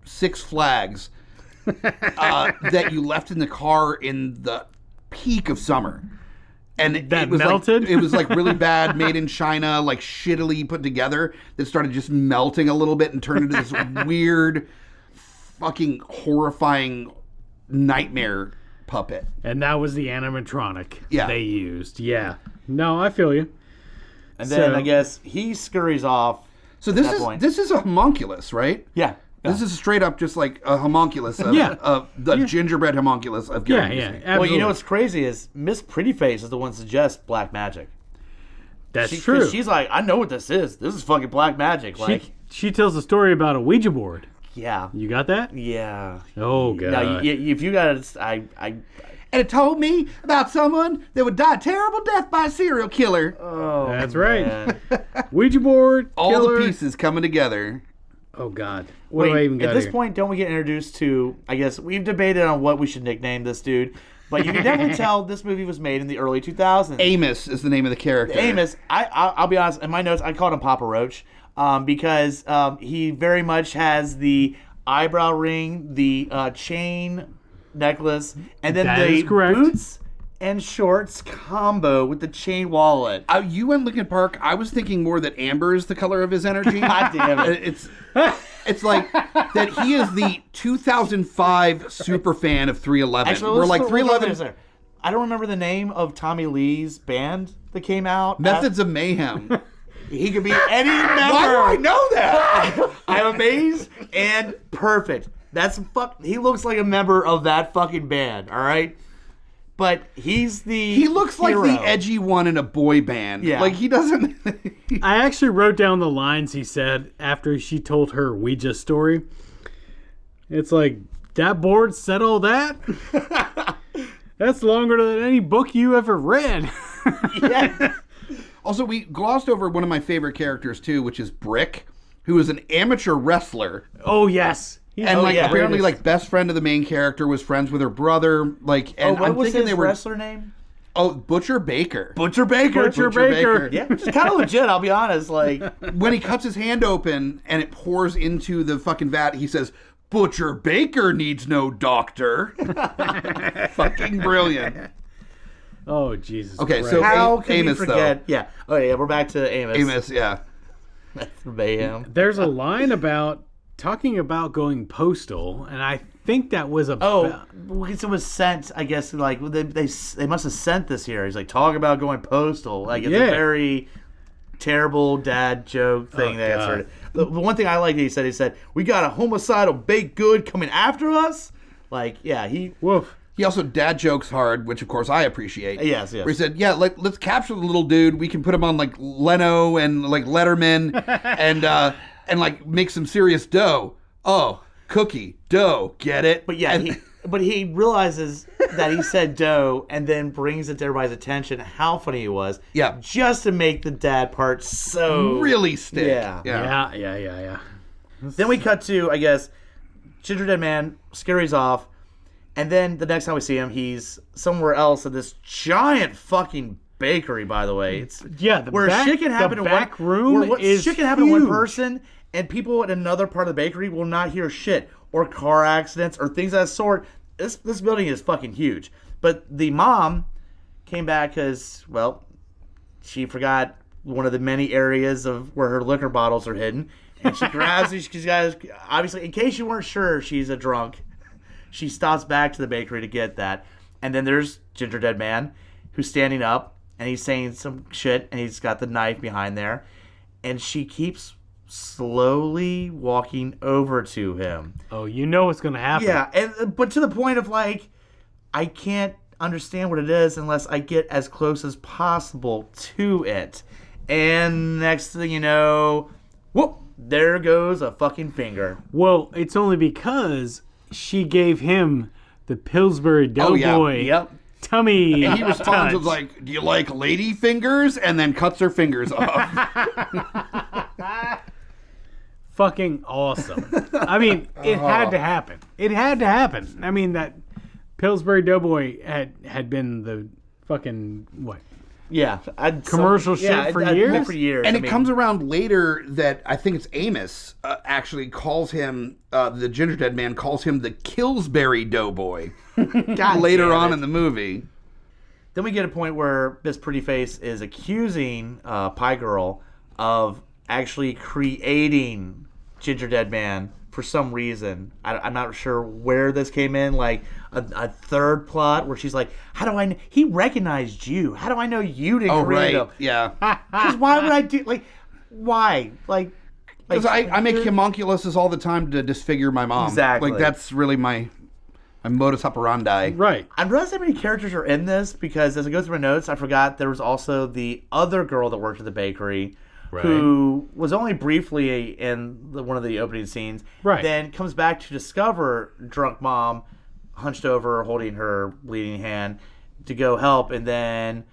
Six Flags that you left in the car in the peak of summer. And that it was melted? Like, it was like really bad, made in China, like shittily put together. That started just melting a little bit and turned into this weird, fucking horrifying nightmare puppet. And that was the animatronic Yeah. they used. Yeah. No, I feel you. And then So- I guess he scurries off. So this At that is point. this is a homunculus, right? Yeah. This is straight up just like a homunculus of, Yeah. of the gingerbread homunculus of Yeah, Gary yeah. Busey. Absolutely. Well, you know what's crazy is Miss Prettyface is the one that suggests black magic. That's 'Cause true. She's like, I know what this is. This is fucking black magic. Like, She tells a story about a Ouija board. yeah. You got that? Yeah. Oh, God. Now, if you got it, I And it told me about someone that would die a terrible death by a serial killer. oh, That's right. man. Ouija board, All killer. the pieces coming together. Oh, God. What do I even got at this here? point, don't we get introduced to? I guess we've debated on what we should nickname this dude, but you can definitely tell this movie was made in the early 2000s. Amos is the name of the character. Amos, I'll be honest. In my notes, I called him Papa Roach because he very much has the eyebrow ring, the chain necklace, and then That the is correct. boots and shorts combo with the chain wallet. You went Linkin Park. I was thinking more that amber is the color of his energy. God damn it. It's like that he is the 2005 super fan of 311. Actually, We're let's like put- 311 I don't remember the name of Tommy Lee's band that came out. Methods of Mayhem. He could be any member. Why do I know that? I'm amazed and perfect. He looks like a member of that fucking band, all right? But he's the He looks like hero. the edgy one in a boy band. Yeah. Like he doesn't. I actually wrote down the lines he said after she told her Ouija story. It's like, that board said all that? That's longer than any book you ever read. Yeah. Also, we glossed over one of my favorite characters too, which is Brick, who is an amateur wrestler. Oh, yes. And yeah. apparently, Greatest. like best friend of the main character was friends with her brother. Like, and What I'm was thinking his they were wrestler name? Butcher Baker. Butcher Baker. Butcher Baker. Yeah, which is kind of legit, I'll be honest. Like, When he cuts his hand open and it pours into the fucking vat, he says, "Butcher Baker needs no doctor." Fucking brilliant. Oh, Jesus Okay, Christ. so how can Amos, we forget? Yeah. Oh, yeah, we're back to Amos. Amos, yeah. Mayhem. There's a line about talking about going postal, and I think that was about... Oh, it was sent, I guess, like, they must have sent this here. He's like, talk about going postal. Like, it's Yeah. a very terrible dad joke thing. Oh, God. Sort of, the one thing I like that he said, we got a homicidal baked good coming after us. Like, yeah, Woof. He also dad jokes hard, which of course I appreciate. Yes. Where he said, "Yeah, let's capture the little dude. We can put him on like Leno and like Letterman, and like make some serious dough. Oh, cookie dough, get it? But yeah, he realizes that he said dough and then brings it to everybody's attention how funny he was. Yeah. Just to make the dad part so really stick. Yeah. Yeah. Then we cut to, I guess, Gingerdead Man scurries off, and then the next time we see him, he's somewhere else at this giant fucking bakery. By the way, it's Yeah, where shit can happen in back one room where what is shit can happen to one huge. person, and people in another part of the bakery will not hear shit, or car accidents or things of that sort. This building is fucking huge. But the mom came back because, well, she forgot one of the many areas of where her liquor bottles are hidden. And she grabs these. She's got, obviously, in case you weren't sure, she's a drunk. She stops back to the bakery to get that. And then there's Gingerdead Man, who's standing up, and he's saying some shit, and he's got the knife behind there. And she keeps slowly walking over to him. Oh, you know what's going to happen. Yeah, but to the point of like, I can't understand what it is unless I get as close as possible to it. And next thing you know, whoop, there goes a fucking finger. Well, it's only because she gave him the Pillsbury Doughboy tummy. And he responds touch. with like, "Do you like lady fingers?" And then cuts her fingers off. Fucking awesome. I mean, it had to happen. It had to happen. I mean, that Pillsbury Doughboy had been the fucking what? Yeah, commercial shit for years. For years, And it comes around later that I think it's Amos actually calls him, the Gingerdead Man calls him the Killsbury Doughboy later on in the movie. Then we get a point where Miss Pretty Face is accusing Pie Girl of actually creating Gingerdead Man for some reason. I'm not sure where this came in, like a third plot where she's like, how do I know? He recognized you. How do I know you didn't create him? Yeah. Because why would I do, like, why? Because I make homunculuses all the time to disfigure my mom. Exactly. Like, that's really my modus operandi. Right. I'm realizing how many characters are in this because as I go through my notes, I forgot there was also the other girl that worked at the bakery. Right. Who was only briefly in one of the opening scenes, right. Then comes back to discover drunk mom hunched over holding her bleeding hand to go help, and then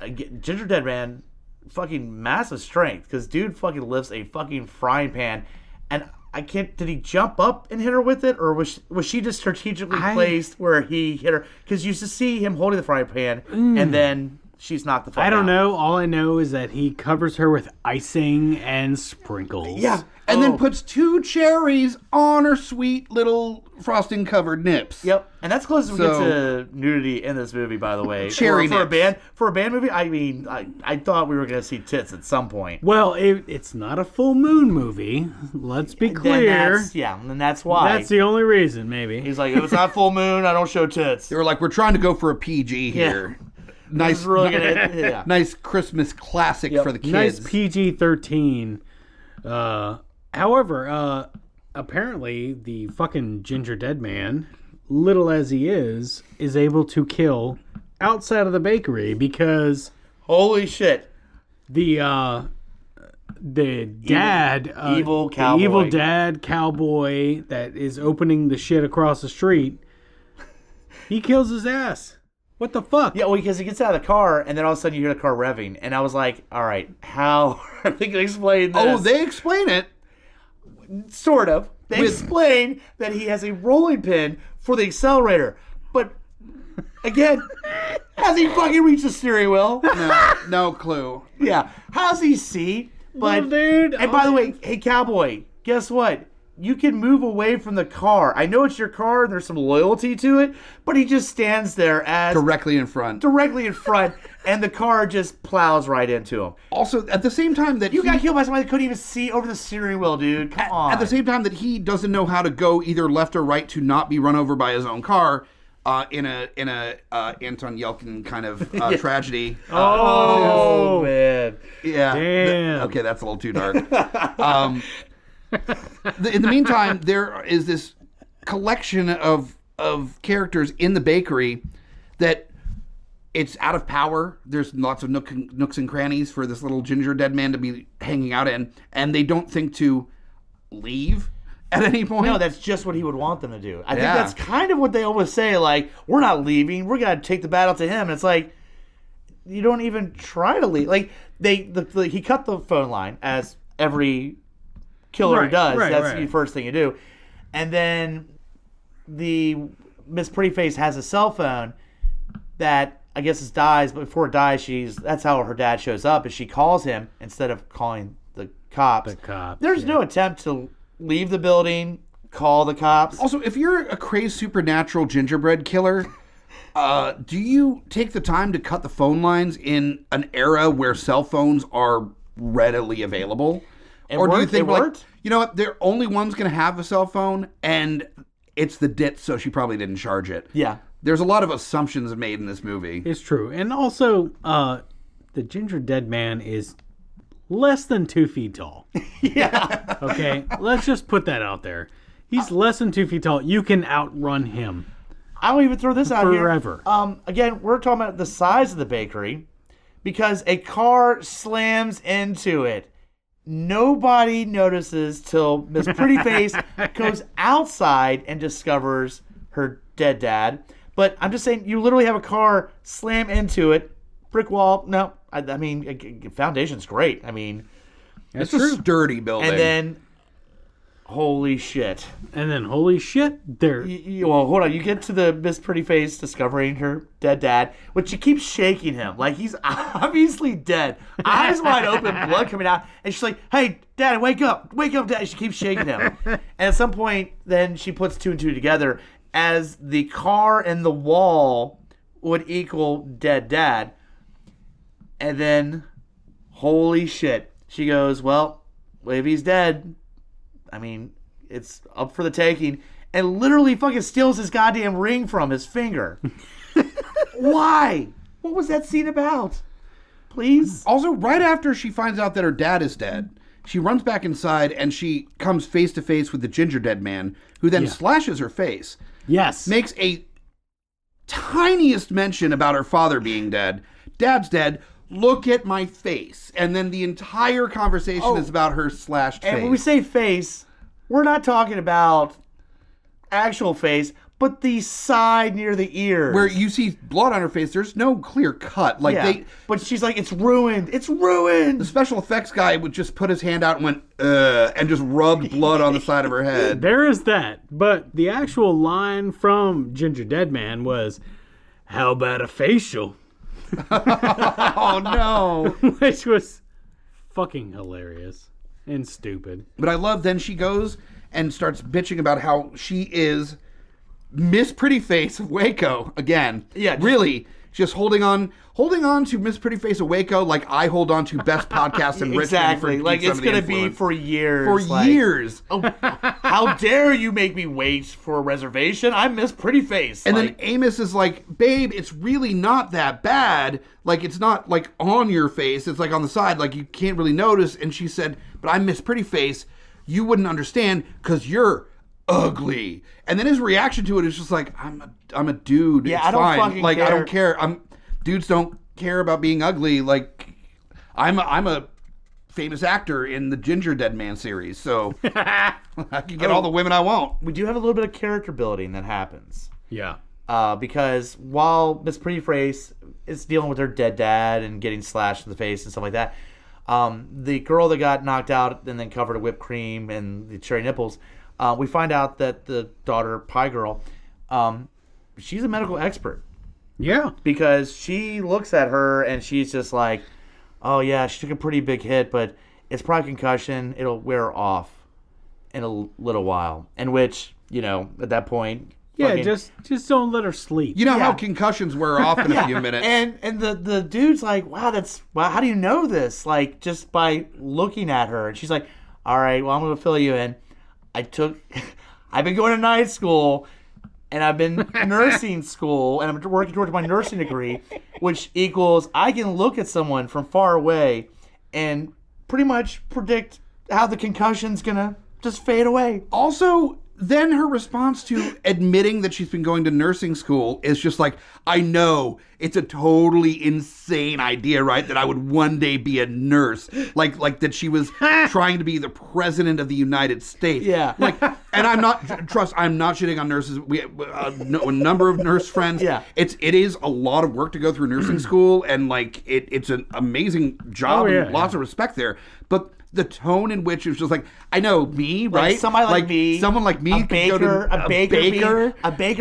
Gingerdead Man, fucking massive strength, because dude fucking lifts a fucking frying pan, and I can't, did he jump up and hit her with it, or was she just strategically placed where he hit her? Because you used to see him holding the frying pan, and then she's knocked the fuck out. I don't know. All I know is that he covers her with icing and sprinkles. Yeah. And then puts 2 cherries on her sweet little frosting covered nips. Yep. And that's close as we get to nudity in this movie, by the way. Cherry for nips. For a band movie, I mean, I thought we were going to see tits at some point. Well, it's not a full moon movie. Let's be clear. And that's why. That's the only reason, maybe. He's like, if it's not full moon, I don't show tits. They were like, we're trying to go for a PG here. Nice, really nice Christmas classic for the kids. Nice PG-13. However, apparently the fucking Gingerdead Man, little as he is able to kill outside of the bakery because holy shit, the dad, evil cowboy, the evil dad cowboy that is opening the shit across the street, he kills his ass. What the fuck? Yeah, well, because he gets out of the car, and then all of a sudden you hear the car revving, and I was like, all right, how are they going to explain this? Oh, they explain it. Sort of. They explain that he has a rolling pin for the accelerator, but again, has he fucking reached the steering wheel? No clue. Yeah. How's he see? But, well, dude. And by the way, hey, cowboy, guess what? You can move away from the car. I know it's your car and there's some loyalty to it, but he just stands there directly in front, and the car just plows right into him. Also, at the same time that you got killed by somebody that couldn't even see over the steering wheel, dude. Come on. At the same time that he doesn't know how to go either left or right to not be run over by his own car, in a Anton Yelkin kind of tragedy. Oh man. Yeah. Damn. Okay, that's a little too dark. In the meantime, there is this collection of characters in the bakery that it's out of power. There's lots of nooks and crannies for this little Gingerdead Man to be hanging out in, and they don't think to leave at any point. No, that's just what he would want them to do. I think that's kind of what they always say, like, we're not leaving, we're going to take the battle to him. And it's like, you don't even try to leave. Like, he cut the phone line, as every killer does. That's the first thing you do. And then the Miss Pretty Face has a cell phone that I guess dies, but before it dies, that's how her dad shows up, is she calls him instead of calling the cops. There's no attempt to leave the building, call the cops. Also, if you're a crazed supernatural gingerbread killer, do you take the time to cut the phone lines in an era where cell phones are readily available? Or do you think, like, you know what, they're only one's going to have a cell phone, and it's the dit, so she probably didn't charge it. Yeah. There's a lot of assumptions made in this movie. It's true. And also, the Gingerdead Man is less than 2 feet tall. Yeah. Okay, let's just put that out there. He's less than 2 feet tall. You can outrun him. I'll even throw this out forever. Here. Again, we're talking about the size of the bakery because a car slams into it. Nobody notices till Miss Prettyface goes outside and discovers her dead dad. But I'm just saying, you literally have a car slam into it, brick wall. No, I mean, foundation's great. I mean, it's a sturdy building. And then, holy shit. There. Well, hold on. You get to the Miss Prettyface discovering her dead dad, but she keeps shaking him like he's obviously dead. Eyes wide open, blood coming out. And she's like, hey, Dad, wake up. Wake up, Dad. She keeps shaking him. And at some point, then she puts 2 and 2 together as the car and the wall would equal dead dad. And then, holy shit. She goes, well, if he's dead, I mean, it's up for the taking. And literally fucking steals his goddamn ring from his finger. Why? What was that scene about? Please? Also, right after she finds out that her dad is dead, she runs back inside and she comes face to face with the Gingerdead Man, who then slashes her face. Yes. Makes a tiniest mention about her father being dead. Dad's dead. Look at my face. And then the entire conversation is about her slashed face. And when we say face, we're not talking about actual face, but the side near the ears. Where you see blood on her face, there's no clear cut. But she's like, it's ruined. It's ruined. The special effects guy would just put his hand out and went, and just rubbed blood on the side of her head. There is that. But the actual line from Gingerdead Man was, how about a facial? Oh, no. Which was fucking hilarious and stupid. But I love then she goes and starts bitching about how she is Miss Prettyface of Waco again. Yeah. Really. Just holding on to Miss Prettyface of Waco like I hold on to best podcast in Richmond. Exactly. Like it's going to be for years. Years. Oh, how dare you make me wait for a reservation? I'm Miss Prettyface. And then Amos is like, babe, it's really not that bad. Like, it's not like on your face. It's like on the side. Like, you can't really notice. And she said, but I'm Miss Prettyface. You wouldn't understand because you're ugly. And then his reaction to it is just like, I'm a dude. Yeah, it's I don't fine. fucking like care. I don't care. Dudes don't care about being ugly. Like I'm a famous actor in the Gingerdead Man series, so I can get all the women I want. We do have a little bit of character building that happens. Yeah. Because while Miss Prettyface is dealing with her dead dad and getting slashed in the face and stuff like that, the girl that got knocked out and then covered in whipped cream and the cherry nipples, we find out that the daughter, Pie Girl, she's a medical expert. Yeah. Because she looks at her and she's just like, oh yeah, she took a pretty big hit, but it's probably concussion. It'll wear off in a little while. In which, at that point... Yeah, just don't let her sleep. You know how concussions wear off in a few minutes. And the dude's like, wow, how do you know this? Like, just by looking at her. And she's like, all right, well, I'm going to fill you in. I've been going to night school... And I've been nursing school, and I'm working towards my nursing degree, which equals I can look at someone from far away and pretty much predict how the concussion's going to just fade away. Also, then her response to admitting that she's been going to nursing school is just like, I know it's a totally insane idea, right? That I would one day be a nurse. Like that she was trying to be the president of the United States. Yeah. And I'm not shitting on nurses. We have a number of nurse friends. Yeah. It is a lot of work to go through nursing school, and it's an amazing job and lots of respect there. But the tone in which it was just like, I know me, right? Somebody like me. Someone like me. A baker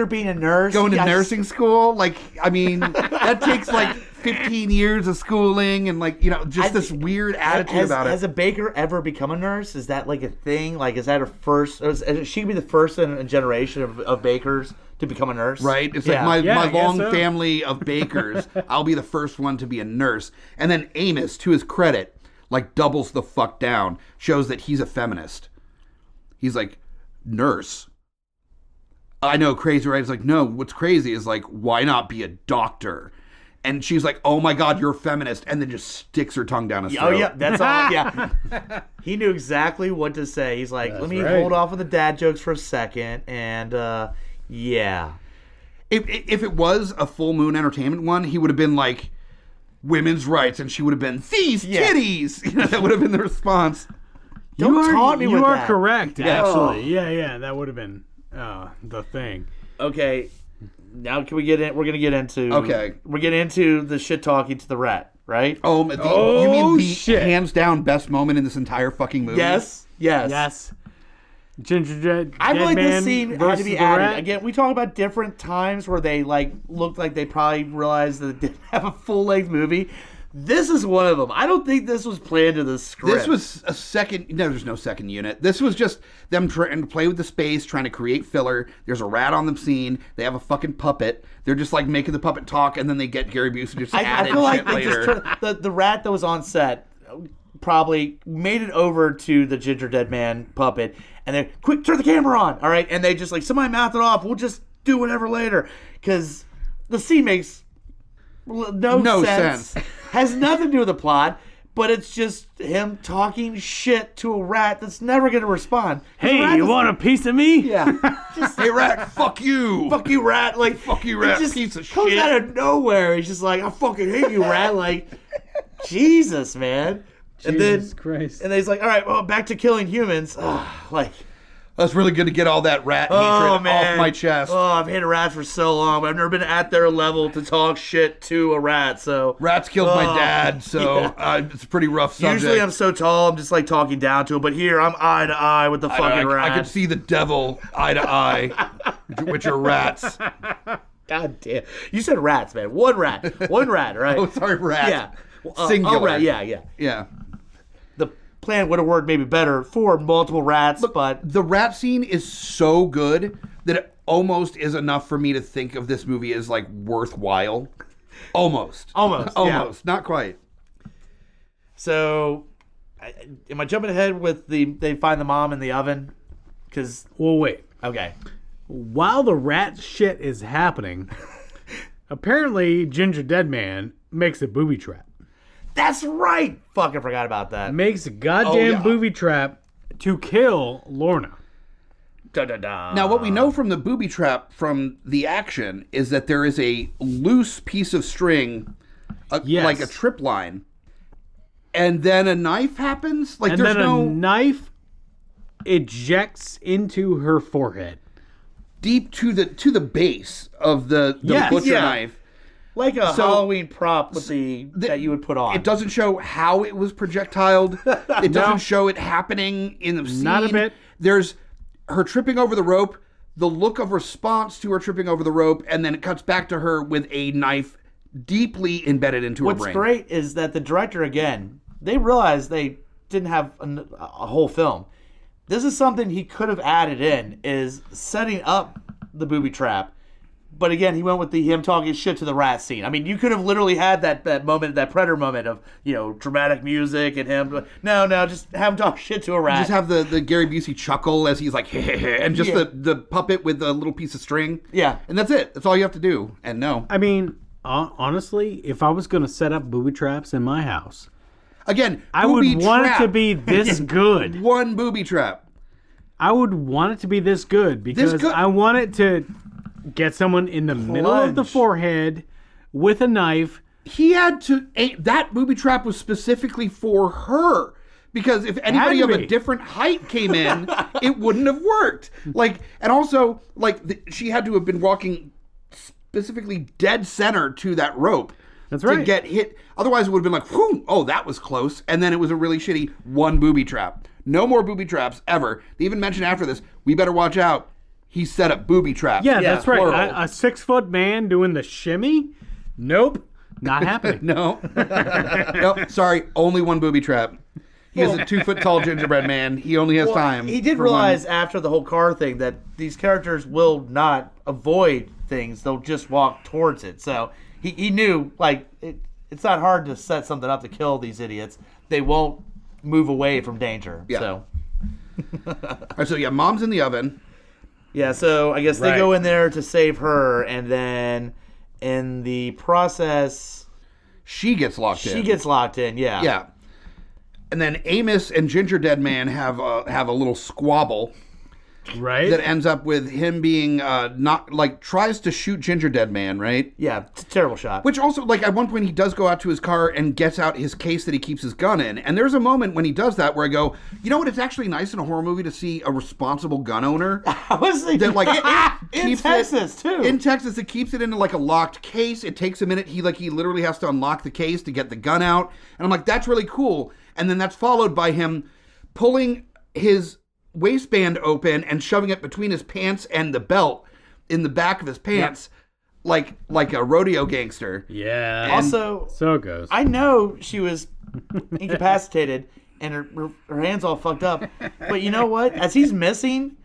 being a nurse. Going to nursing school. Like, I mean, that takes like 15 years of schooling and this weird attitude about it. Has a baker ever become a nurse? Is that like a thing? Like, is that her first? Is she be the first in a generation of bakers to become a nurse? Right? It's like my long family of bakers. I'll be the first one to be a nurse. And then Amos, to his credit, doubles the fuck down, shows that he's a feminist. He's like, nurse. I know, crazy, right? It's like, no, what's crazy is why not be a doctor? and she's like, "Oh my God, you're a feminist," and then just sticks her tongue down his throat. Oh yeah, that's all. Yeah, he knew exactly what to say. He's like, "Let me hold off on the dad jokes for a second," and yeah. If it was a Full Moon Entertainment one, he would have been like, "Women's rights," and she would have been, "These titties." You know, that would have been the response. Don't taunt me with that. You are correct, actually. Yeah, that would have been the thing. Okay, now can we get in? We're gonna get into. Okay, we're getting into the shit talking to the rat, right? You mean the hands down best moment in this entire fucking movie? Yes. Gingerdead I feel like Man this scene had to be added. Again, we talk about different times where they like looked like they probably realized that they didn't have a full length movie. This is one of them. I don't think this was planned in the script. This was a second. No, there's no second unit. This was just them trying to play with the space, trying to create filler. There's a rat on the scene. They have a fucking puppet. They're just like making the puppet talk, and then they get Gary Busey just added feel like shit later. The rat that was on set probably made it over to the Gingerdead Man puppet, and they quick turn the camera on, all right, and they just like somebody mouth it off. We'll just do whatever later because the scene makes no sense. Has nothing to do with the plot, but it's just him talking shit to a rat that's never going to respond. Hey, you want a piece of me? Yeah. Just, hey, rat, fuck you. Fuck you, rat. Like, fuck you, rat, just piece of comes shit. out of nowhere. He's just like, I fucking hate you, rat. Like, Jesus, man. Jesus Christ. And then he's like, all right, well, back to killing humans. Like... That's really good to get all that rat hatred off my chest. Oh, I've hated rats for so long, but I've never been at their level to talk shit to a rat. So rats killed my dad, so it's a pretty rough subject. Usually I'm so tall, I'm just like talking down to him, but here I'm eye to eye with the fucking rat. I could see the devil eye to eye with your rats. God damn. You said rats, man. One rat, right? Oh, sorry, rat. Yeah. Singular. Rat, yeah. The plan would have worked maybe better for multiple rats, but... The rat scene is so good that it almost is enough for me to think of this movie as, like, worthwhile. Almost. Yeah. Not quite. So, am I jumping ahead with they find the mom in the oven? Well, wait. Okay. While the rat shit is happening, apparently Gingerdead Man makes a booby trap. That's right. Fucking forgot about that. Makes a goddamn booby trap to kill Lorna. Da-da-da. Now, what we know from the booby trap from the action is that there is a loose piece of string, like a trip line, and then a knife happens. Like, and there's then no a knife ejects into her forehead, deep to the base of the butcher knife. Like a Halloween prop with that you would put on. It doesn't show how it was projectiled. It doesn't show it happening in the scene. Not a bit. There's her tripping over the rope, the look of response to her tripping over the rope, and then it cuts back to her with a knife deeply embedded into her brain. What's great is that the director, again, they realized they didn't have a whole film. This is something he could have added in, is setting up the booby trap. But again, he went with him talking shit to the rat scene. I mean, you could have literally had that moment, that Predator moment of, dramatic music and him. No, just have him talk shit to a rat. Just have the Gary Busey chuckle as he's like, and just the puppet with the little piece of string. Yeah. And that's it. That's all you have to do. And no. I mean, honestly, if I was going to set up booby traps in my house, again, I would want it to be this good. One booby trap. I would want it to be this good because I want it to get someone in the middle of the forehead with a knife. He had to... That booby trap was specifically for her. Because if anybody of a different height came in, it wouldn't have worked. And also, she had to have been walking specifically dead center to that rope. That's right. To get hit. Otherwise, it would have been like, whew, oh, that was close. And then it was a really shitty one booby trap. No more booby traps ever. They even mentioned after this, we better watch out. He set up booby traps. Yeah, that's right. A 6-foot man doing the shimmy? Nope. Not happening. No. Nope. Sorry. Only one booby trap. He is a 2-foot tall gingerbread man. He only has time. He did realize after the whole car thing that these characters will not avoid things. They'll just walk towards it. So he knew, it's not hard to set something up to kill these idiots. They won't move away from danger. Yeah. So. All right, so mom's in the oven. Yeah, so I guess they go in there to save her, and then in the process, She gets locked in. she gets locked in. Yeah. Yeah. And then Amos and Gingerdead Man have a little squabble Right? that ends up with him being tries to shoot Gingerdead Man, right? Yeah. It's a terrible shot. Which also, like, at one point he does go out to his car and gets out his case that he keeps his gun in. And there's a moment when he does that where I go, you know what? It's actually nice in a horror movie to see a responsible gun owner I was thinking, that, like, in keeps Texas, too. In Texas, it keeps it in like a locked case. It takes a minute. He literally has to unlock the case to get the gun out. And I'm like, that's really cool. And then that's followed by him pulling his waistband open and shoving it between his pants and the belt in the back of his pants, like a rodeo gangster. Yeah. Also, So it goes. I know she was incapacitated and her hands all fucked up, but you know what? As he's missing,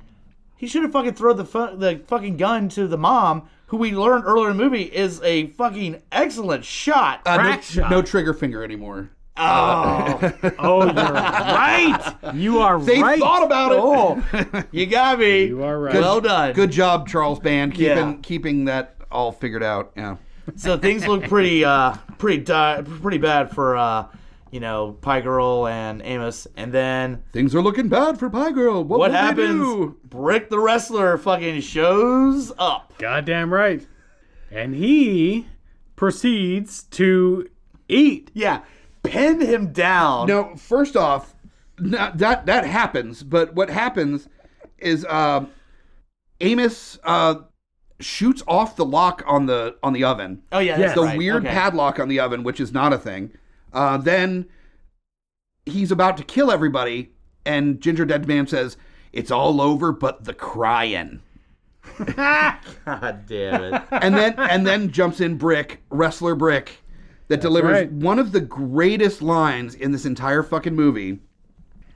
he should have fucking thrown the fucking gun to the mom, who we learned earlier in the movie is a fucking excellent shot. Crack shot. No trigger finger anymore. Oh, You're right. You are They right. thought about it. oh, you got me. You are right. Well done. Good job, Charles Band, Yeah. keeping that all figured out. Yeah. So things look pretty bad for Pie Girl and Amos, and then Things are looking bad for Pie Girl. What will they happens? do? Brick the wrestler fucking shows up. Goddamn right. And he proceeds to eat. Yeah, pin him down. No, first off, that happens. But what happens is Amos shoots off the lock on the oven. Oh yeah, Yes. that's The right. weird Okay. padlock on the oven, which is not a thing. Then he's about to kill everybody, and Gingerdead Man says, "It's all over but the crying." God damn it. and then jumps in Wrestler Brick, that delivers right. one of the greatest lines in this entire fucking movie.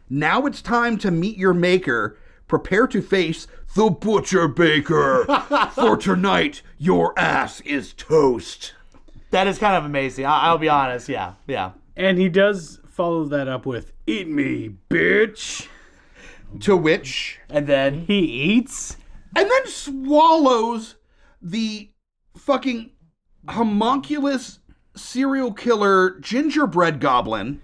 "Now it's time to meet your maker. Prepare to face the Butcher Baker. For tonight, your ass is toast." That is kind of amazing. I'll be honest. Yeah. And he does follow that up with, "Eat me, bitch." To which, And then He eats. and then swallows the fucking homunculus serial killer gingerbread goblin.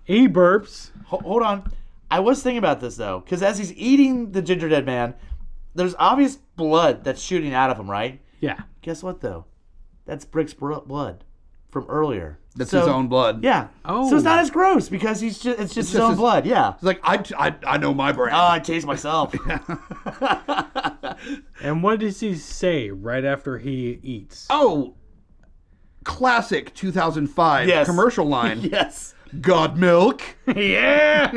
He burps. hold on. I was thinking about this though, because as he's eating the Gingerdead Man, there's obvious blood that's shooting out of him, right? Yeah. Guess what though? That's Brick's blood from earlier. That's his own blood. Yeah. Oh. So it's not as gross because it's just his own blood. Yeah. It's like, I know my brand. Oh, I taste myself. And what does he say right after he eats? Oh, classic 2005 Yes. commercial line. Yes. God milk. Yeah.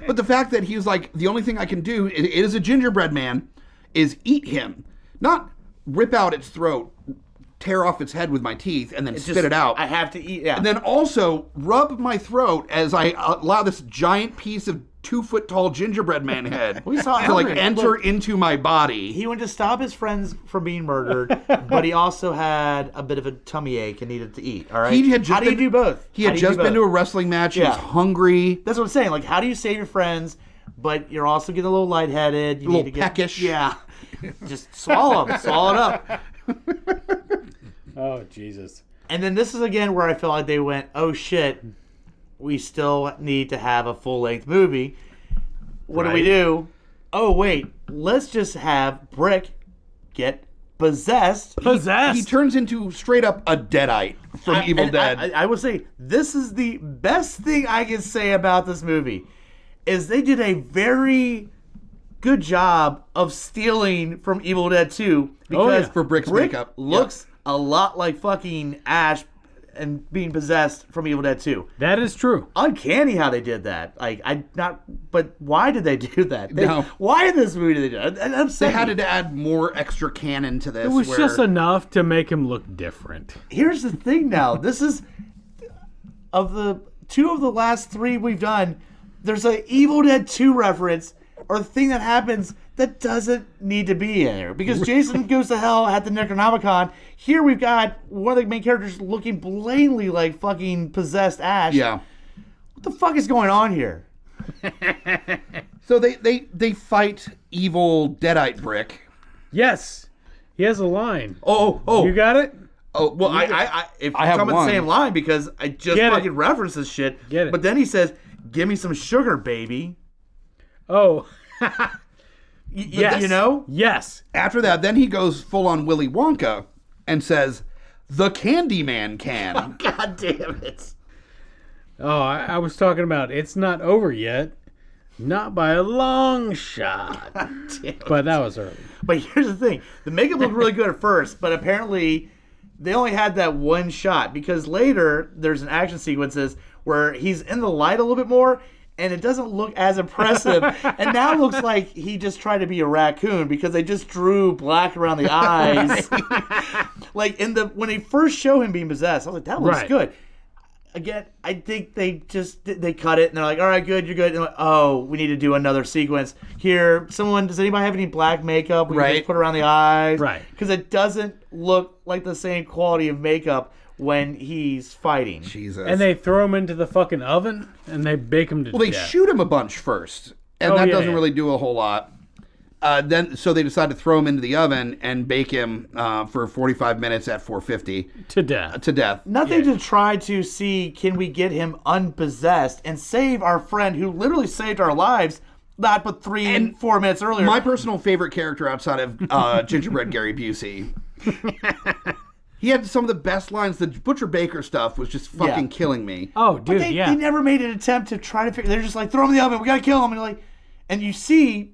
But the fact that he was like, the only thing I can do, it is a gingerbread man, is eat him. Not rip out its throat, tear off its head with my teeth, and then spit it out. I have to eat. Yeah. And then also rub my throat as I allow this giant piece of 2-foot-tall gingerbread man head We saw to like Hungry. enter Look. into my body. He went to stop his friends from being murdered, but he also had a bit of a tummy ache and needed to eat. All right. He had just how do you been- do both? He How had do you just do been to both? a wrestling match. He Yeah. was hungry. That's what I'm saying. Like, how do you save your friends, but you're also getting a little lightheaded? You A little need to get, peckish. Yeah. Just swallow them. Swallow it up. Oh, Jesus. And then this is again where I feel like they went, oh shit, we still need to have a full-length movie. What do we Right. do? Oh wait, let's just have Brick get possessed. Possessed. He turns into straight up a deadite from Evil And Dead. I would say this is the best thing I can say about this movie, is they did a very good job of stealing from Evil Dead 2 because yeah. For Brick's Brick makeup. looks a lot like fucking Ash and being possessed from Evil Dead 2. That is true. Uncanny how they did that. But why did they do that? No. Why in this movie did they do that? I'm They saying, had to add more extra canon to this. It was where- just enough to make him look different. here's the thing now. This is of the two of the last three we've done, there's an Evil Dead 2 reference or thing that happens that doesn't need to be in there. Because Jason Goes to Hell at the Necronomicon. Here we've got one of the main characters looking blatantly like fucking possessed Ash. Yeah. What the fuck is going on here? So they fight evil deadite Brick. Yes. He has a line. Oh. You got it? Oh, well, if I have talking about one. the same line because I just Get it. fucking referenced this shit. Get it. But then he says, "Give me some sugar, baby." Oh. Yes. You know? Yes. After that, then he goes full on Willy Wonka and says, "The Candyman can." God damn it. Oh, I was talking about it's not over yet. Not by a long shot. But that was early. But here's the thing. The makeup looked really good at first, but apparently they only had that one shot because later there's an action sequences where he's in the light a little bit more and it doesn't look as impressive. And now it looks like he just tried to be a raccoon because they just drew black around the eyes. Like when they first show him being possessed, I was like, that looks good. Again, I think they cut it and they're like, all right, good, you're good. And like, oh, we need to do another sequence. Here, does anybody have any black makeup we can just put around the eyes? Right. Because it doesn't look like the same quality of makeup when he's fighting. Jesus. And they throw him into the fucking oven and they bake him to death. Well, they shoot him a bunch first, and that doesn't really do a whole lot. So they decide to throw him into the oven and bake him for 45 minutes at 450 to death. To death. Nothing to try to see, can we get him unpossessed and save our friend who literally saved our lives not but 4 minutes earlier. My personal favorite character outside of Gingerbread Gary Busey. He had some of the best lines. The Butcher Baker stuff was just fucking killing me. Oh, dude, But they never made an attempt to try to figure. They're just like, throw him in the oven. We gotta kill him. And you see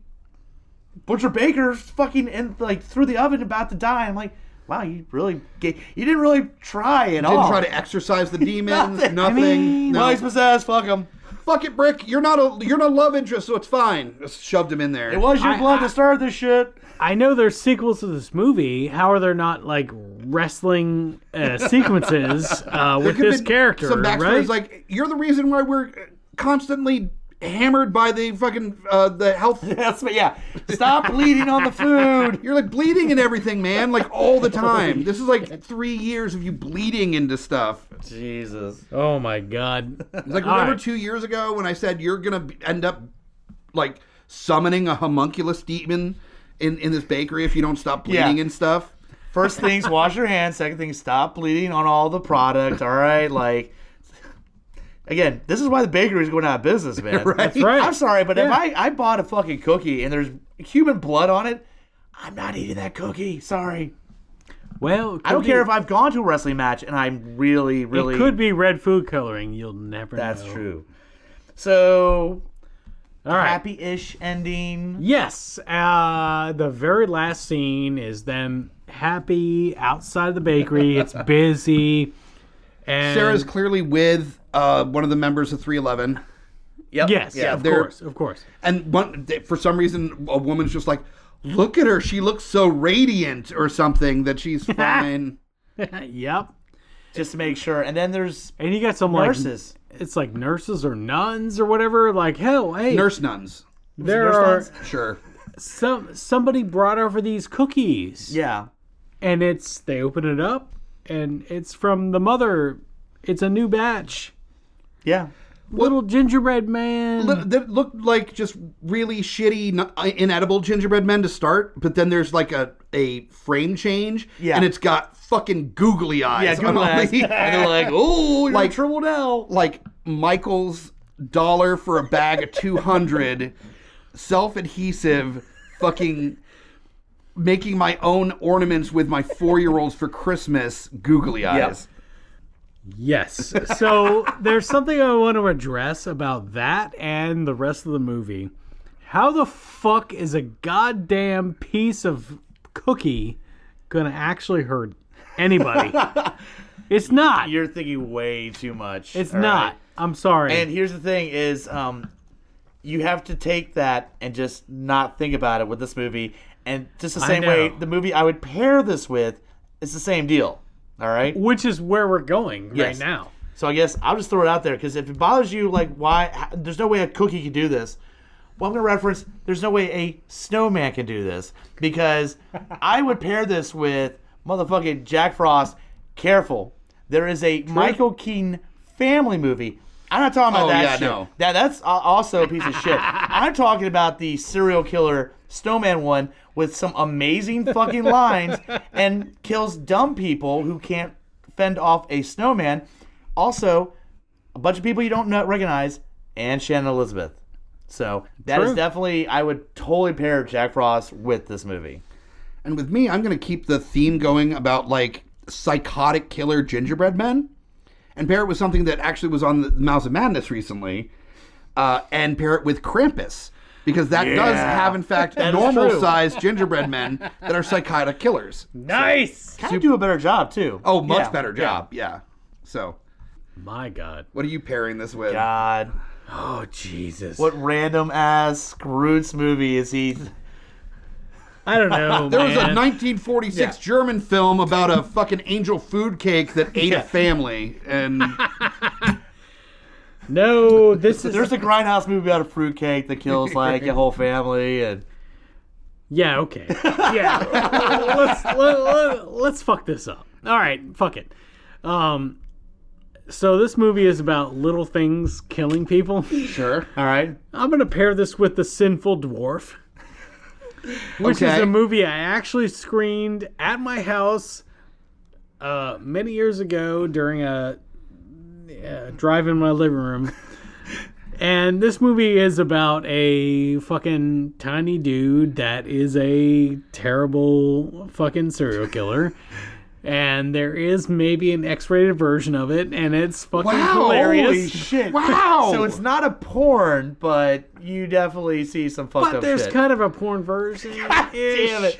Butcher Baker's fucking through the oven about to die. I'm like, wow, you didn't really try at all. Didn't try to exorcise the demons. Nothing. I mean, Well, he's possessed. Fuck him. Fuck it, Brick. You're not a love interest, so it's fine. Just shoved him in there. It was your blood to start this shit. I know there's sequels to this movie. How are there not wrestling sequences with this character? Some backstory right? is like, you're the reason why we're constantly hammered by the fucking the health. Yeah. Stop bleeding on the food. You're bleeding and everything, man, all the time. This is 3 years of you bleeding into stuff. Jesus. Oh my God. It's remember 2 years ago when I said you're gonna end up summoning a homunculus demon in this bakery if you don't stop bleeding and stuff. First things, wash your hands. Second thing, stop bleeding on all the product. All right, again, this is why the bakery is going out of business, man. Right? That's right. I'm sorry, but if I bought a fucking cookie and there's human blood on it, I'm not eating that cookie. Sorry. Well, I don't care if I've gone to a wrestling match and I'm really, really... It could be red food coloring. You'll never know. That's true. So, all right. happy-ish ending. Yes. The very last scene is them happy outside the bakery. It's busy. And Sarah's clearly with one of the members of 311. Yep. Yes, Yeah, of course. And for some reason, a woman's just like, look at her. She looks so radiant or something that she's fine. Yep. Just to make sure. And then there's And you got some nurses. It's nurses or nuns or whatever. Hell, hey. Nurse nuns. There nurse are nuns? Sure. somebody brought over these cookies. Yeah. And they open it up and it's from the mother. It's a new batch. Yeah. Little gingerbread man. That looked like just really shitty, inedible gingerbread men to start, but then there's a frame change, and it's got fucking googly eyes. Yeah, googly eyes. And they're like, oh, you're in trouble now. Michael's dollar for a bag of 200, self-adhesive, fucking making my own ornaments with my 4-year-olds for Christmas, googly eyes. Yep. Yes. So there's something I want to address about that and the rest of the movie. How the fuck is a goddamn piece of cookie gonna actually hurt anybody? It's not. You're thinking way too much. It's All not. right? I'm sorry. And here's the thing is, you have to take that and just not think about it with this movie. And just the same way, the movie I would pair this with, it's the same deal. All right? Which is where we're going right now. So I guess I'll just throw it out there, because if it bothers you, why, there's no way a cookie can do this. Well, I'm going to reference, there's no way a snowman can do this, because I would pair this with motherfucking Jack Frost. Careful. There is a Michael Keaton family movie. I'm not talking about that shit. No. That's also a piece of shit. I'm talking about the serial killer snowman one with some amazing fucking lines and kills dumb people who can't fend off a snowman. Also, a bunch of people you don't recognize, and Shannon Elizabeth. So that is definitely, I would totally pair Jack Frost with this movie. And with me, I'm going to keep the theme going about like psychotic killer gingerbread men and pair it with something that actually was on the Mouths of Madness recently, and pair it with Krampus. Because that does have, in fact, normal-sized gingerbread men that are psychotic killers. Nice! Kind of do a better job, too. Oh, much better job, yeah. So, my God. what are you pairing this with? God. Oh, Jesus. What random-ass Grutz movie is he... I don't know, There was a 1946 German film about a fucking angel food cake that ate a family, and... No, this is... There's a Grindhouse movie about a fruitcake that kills, like, a whole family, and... Yeah, okay. Yeah. Let's fuck this up. All right, fuck it. So this movie is about little things killing people. Sure. All right. I'm going to pair this with The Sinful Dwarf, which is a movie I actually screened at my house many years ago during a drive in my living room. And this movie is about a fucking tiny dude that is a terrible fucking serial killer. And there is maybe an X-rated version of it, and it's fucking hilarious. Holy shit. Wow. So it's not a porn, but you definitely see some fucked up shit. But there's kind of a porn version. God damn it.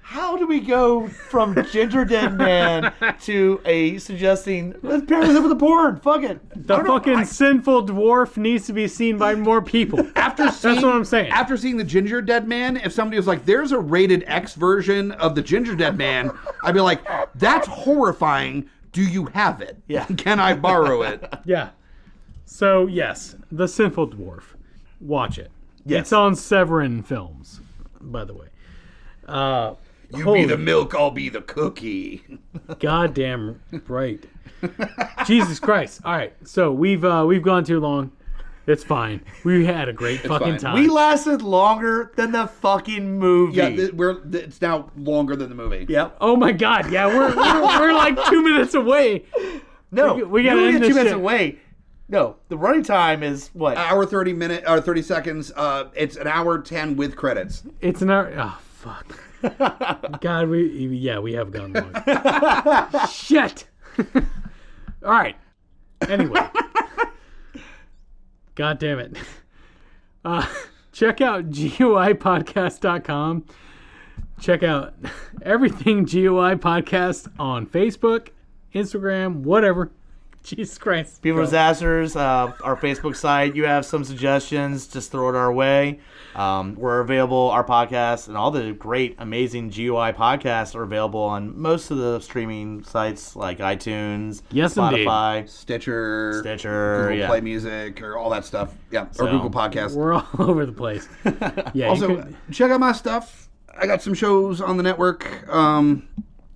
How do we go from Gingerdead Man to a suggesting, let's pair this up with a porn? Fuck it. The fucking sinful dwarf needs to be seen by more people. That's what I'm saying. After seeing the Gingerdead Man, if somebody was like, there's a rated X version of the Gingerdead Man, I'd be like, that's horrifying. Do you have it? Yeah. Can I borrow it? Yeah. So, yes, The Sinful Dwarf. Watch it. Yes. It's on Severin Films, by the way. You be the milk, I'll be the cookie. Goddamn right. Jesus Christ. All right. So we've gone too long. It's fine. We had a great fucking fine. time. We lasted longer than the fucking movie. Yeah, it's now longer than the movie. Yep. Oh my God. Yeah, we're like 2 minutes away. No, we gotta you end get this 2 minutes shit. away. No, the running time is what? Hour 30 seconds. It's an hour 10 with credits. It's an hour. Oh fuck. God, we have gone long. Shit. All right. Anyway. God damn it. Check out GUIpodcast.com. Check out everything GUI Podcast on Facebook, Instagram, whatever. Jesus Christ. People Disasters, our Facebook site. You have some suggestions, just throw it our way. We're available, our podcast, and all the great, amazing GUI podcasts are available on most of the streaming sites like iTunes, Yes, Spotify, indeed. Stitcher, Google Play Music, or all that stuff. Yeah, So, or Google Podcasts. We're all over the place. Yeah. Also, check out my stuff. I got some shows on the network.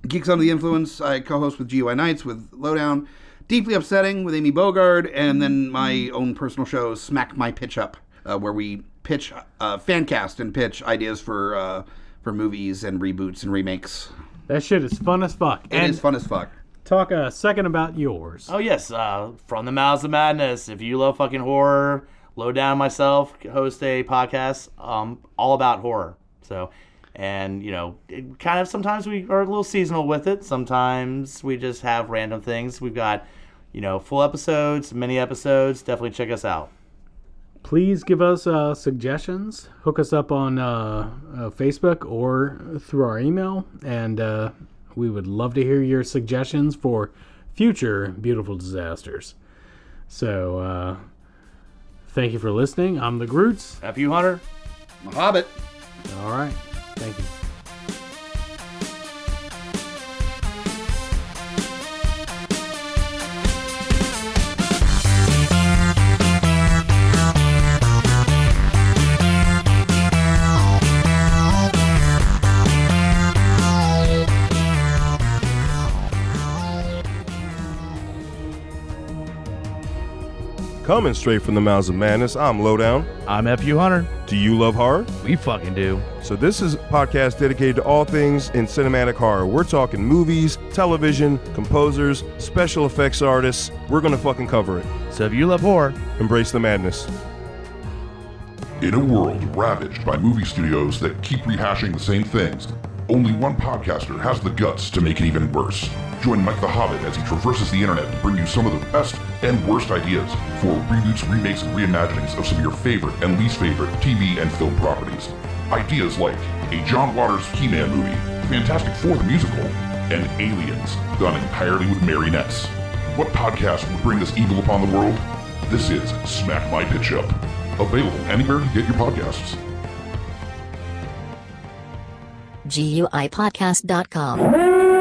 Geeks Under the Influence. I co-host with GUI Nights with Lowdown. Deeply Upsetting with Amy Bogard, and then my own personal show, Smack My Pitch Up, where we pitch fan cast and pitch ideas for movies and reboots and remakes. That shit is fun as fuck. It is fun as fuck. Talk a second about yours. Oh, yes. From the Mouths of Madness. If you love fucking horror, Lowdown and myself host a podcast all about horror. So, and, it kind of sometimes we are a little seasonal with it. Sometimes we just have random things. We've got, full episodes, mini episodes. Definitely check us out. Please give us suggestions. Hook us up on Facebook or through our email. And we would love to hear your suggestions for future Beautiful Disasters. So, thank you for listening. I'm the Grutz. F you, Hunter. I'm a Hobbit. All right. Thank you. Coming straight from the mouths of madness, I'm Lowdown. I'm F.U. Hunter. Do you love horror? We fucking do. So this is a podcast dedicated to all things in cinematic horror. We're talking movies, television, composers, special effects artists. We're gonna fucking cover it. So if you love horror, embrace the madness. In a world ravaged by movie studios that keep rehashing the same things, only one podcaster has the guts to make it even worse. Join Mike the Hobbit as he traverses the internet to bring you some of the best and worst ideas for reboots, remakes, and reimaginings of some of your favorite and least favorite TV and film properties. Ideas like a John Waters He-Man movie, Fantastic Four the musical, and Aliens, done entirely with marionettes. What podcast would bring this evil upon the world? This is Smack My Pitch Up. Available anywhere you get your podcasts. GUIPodcast.com.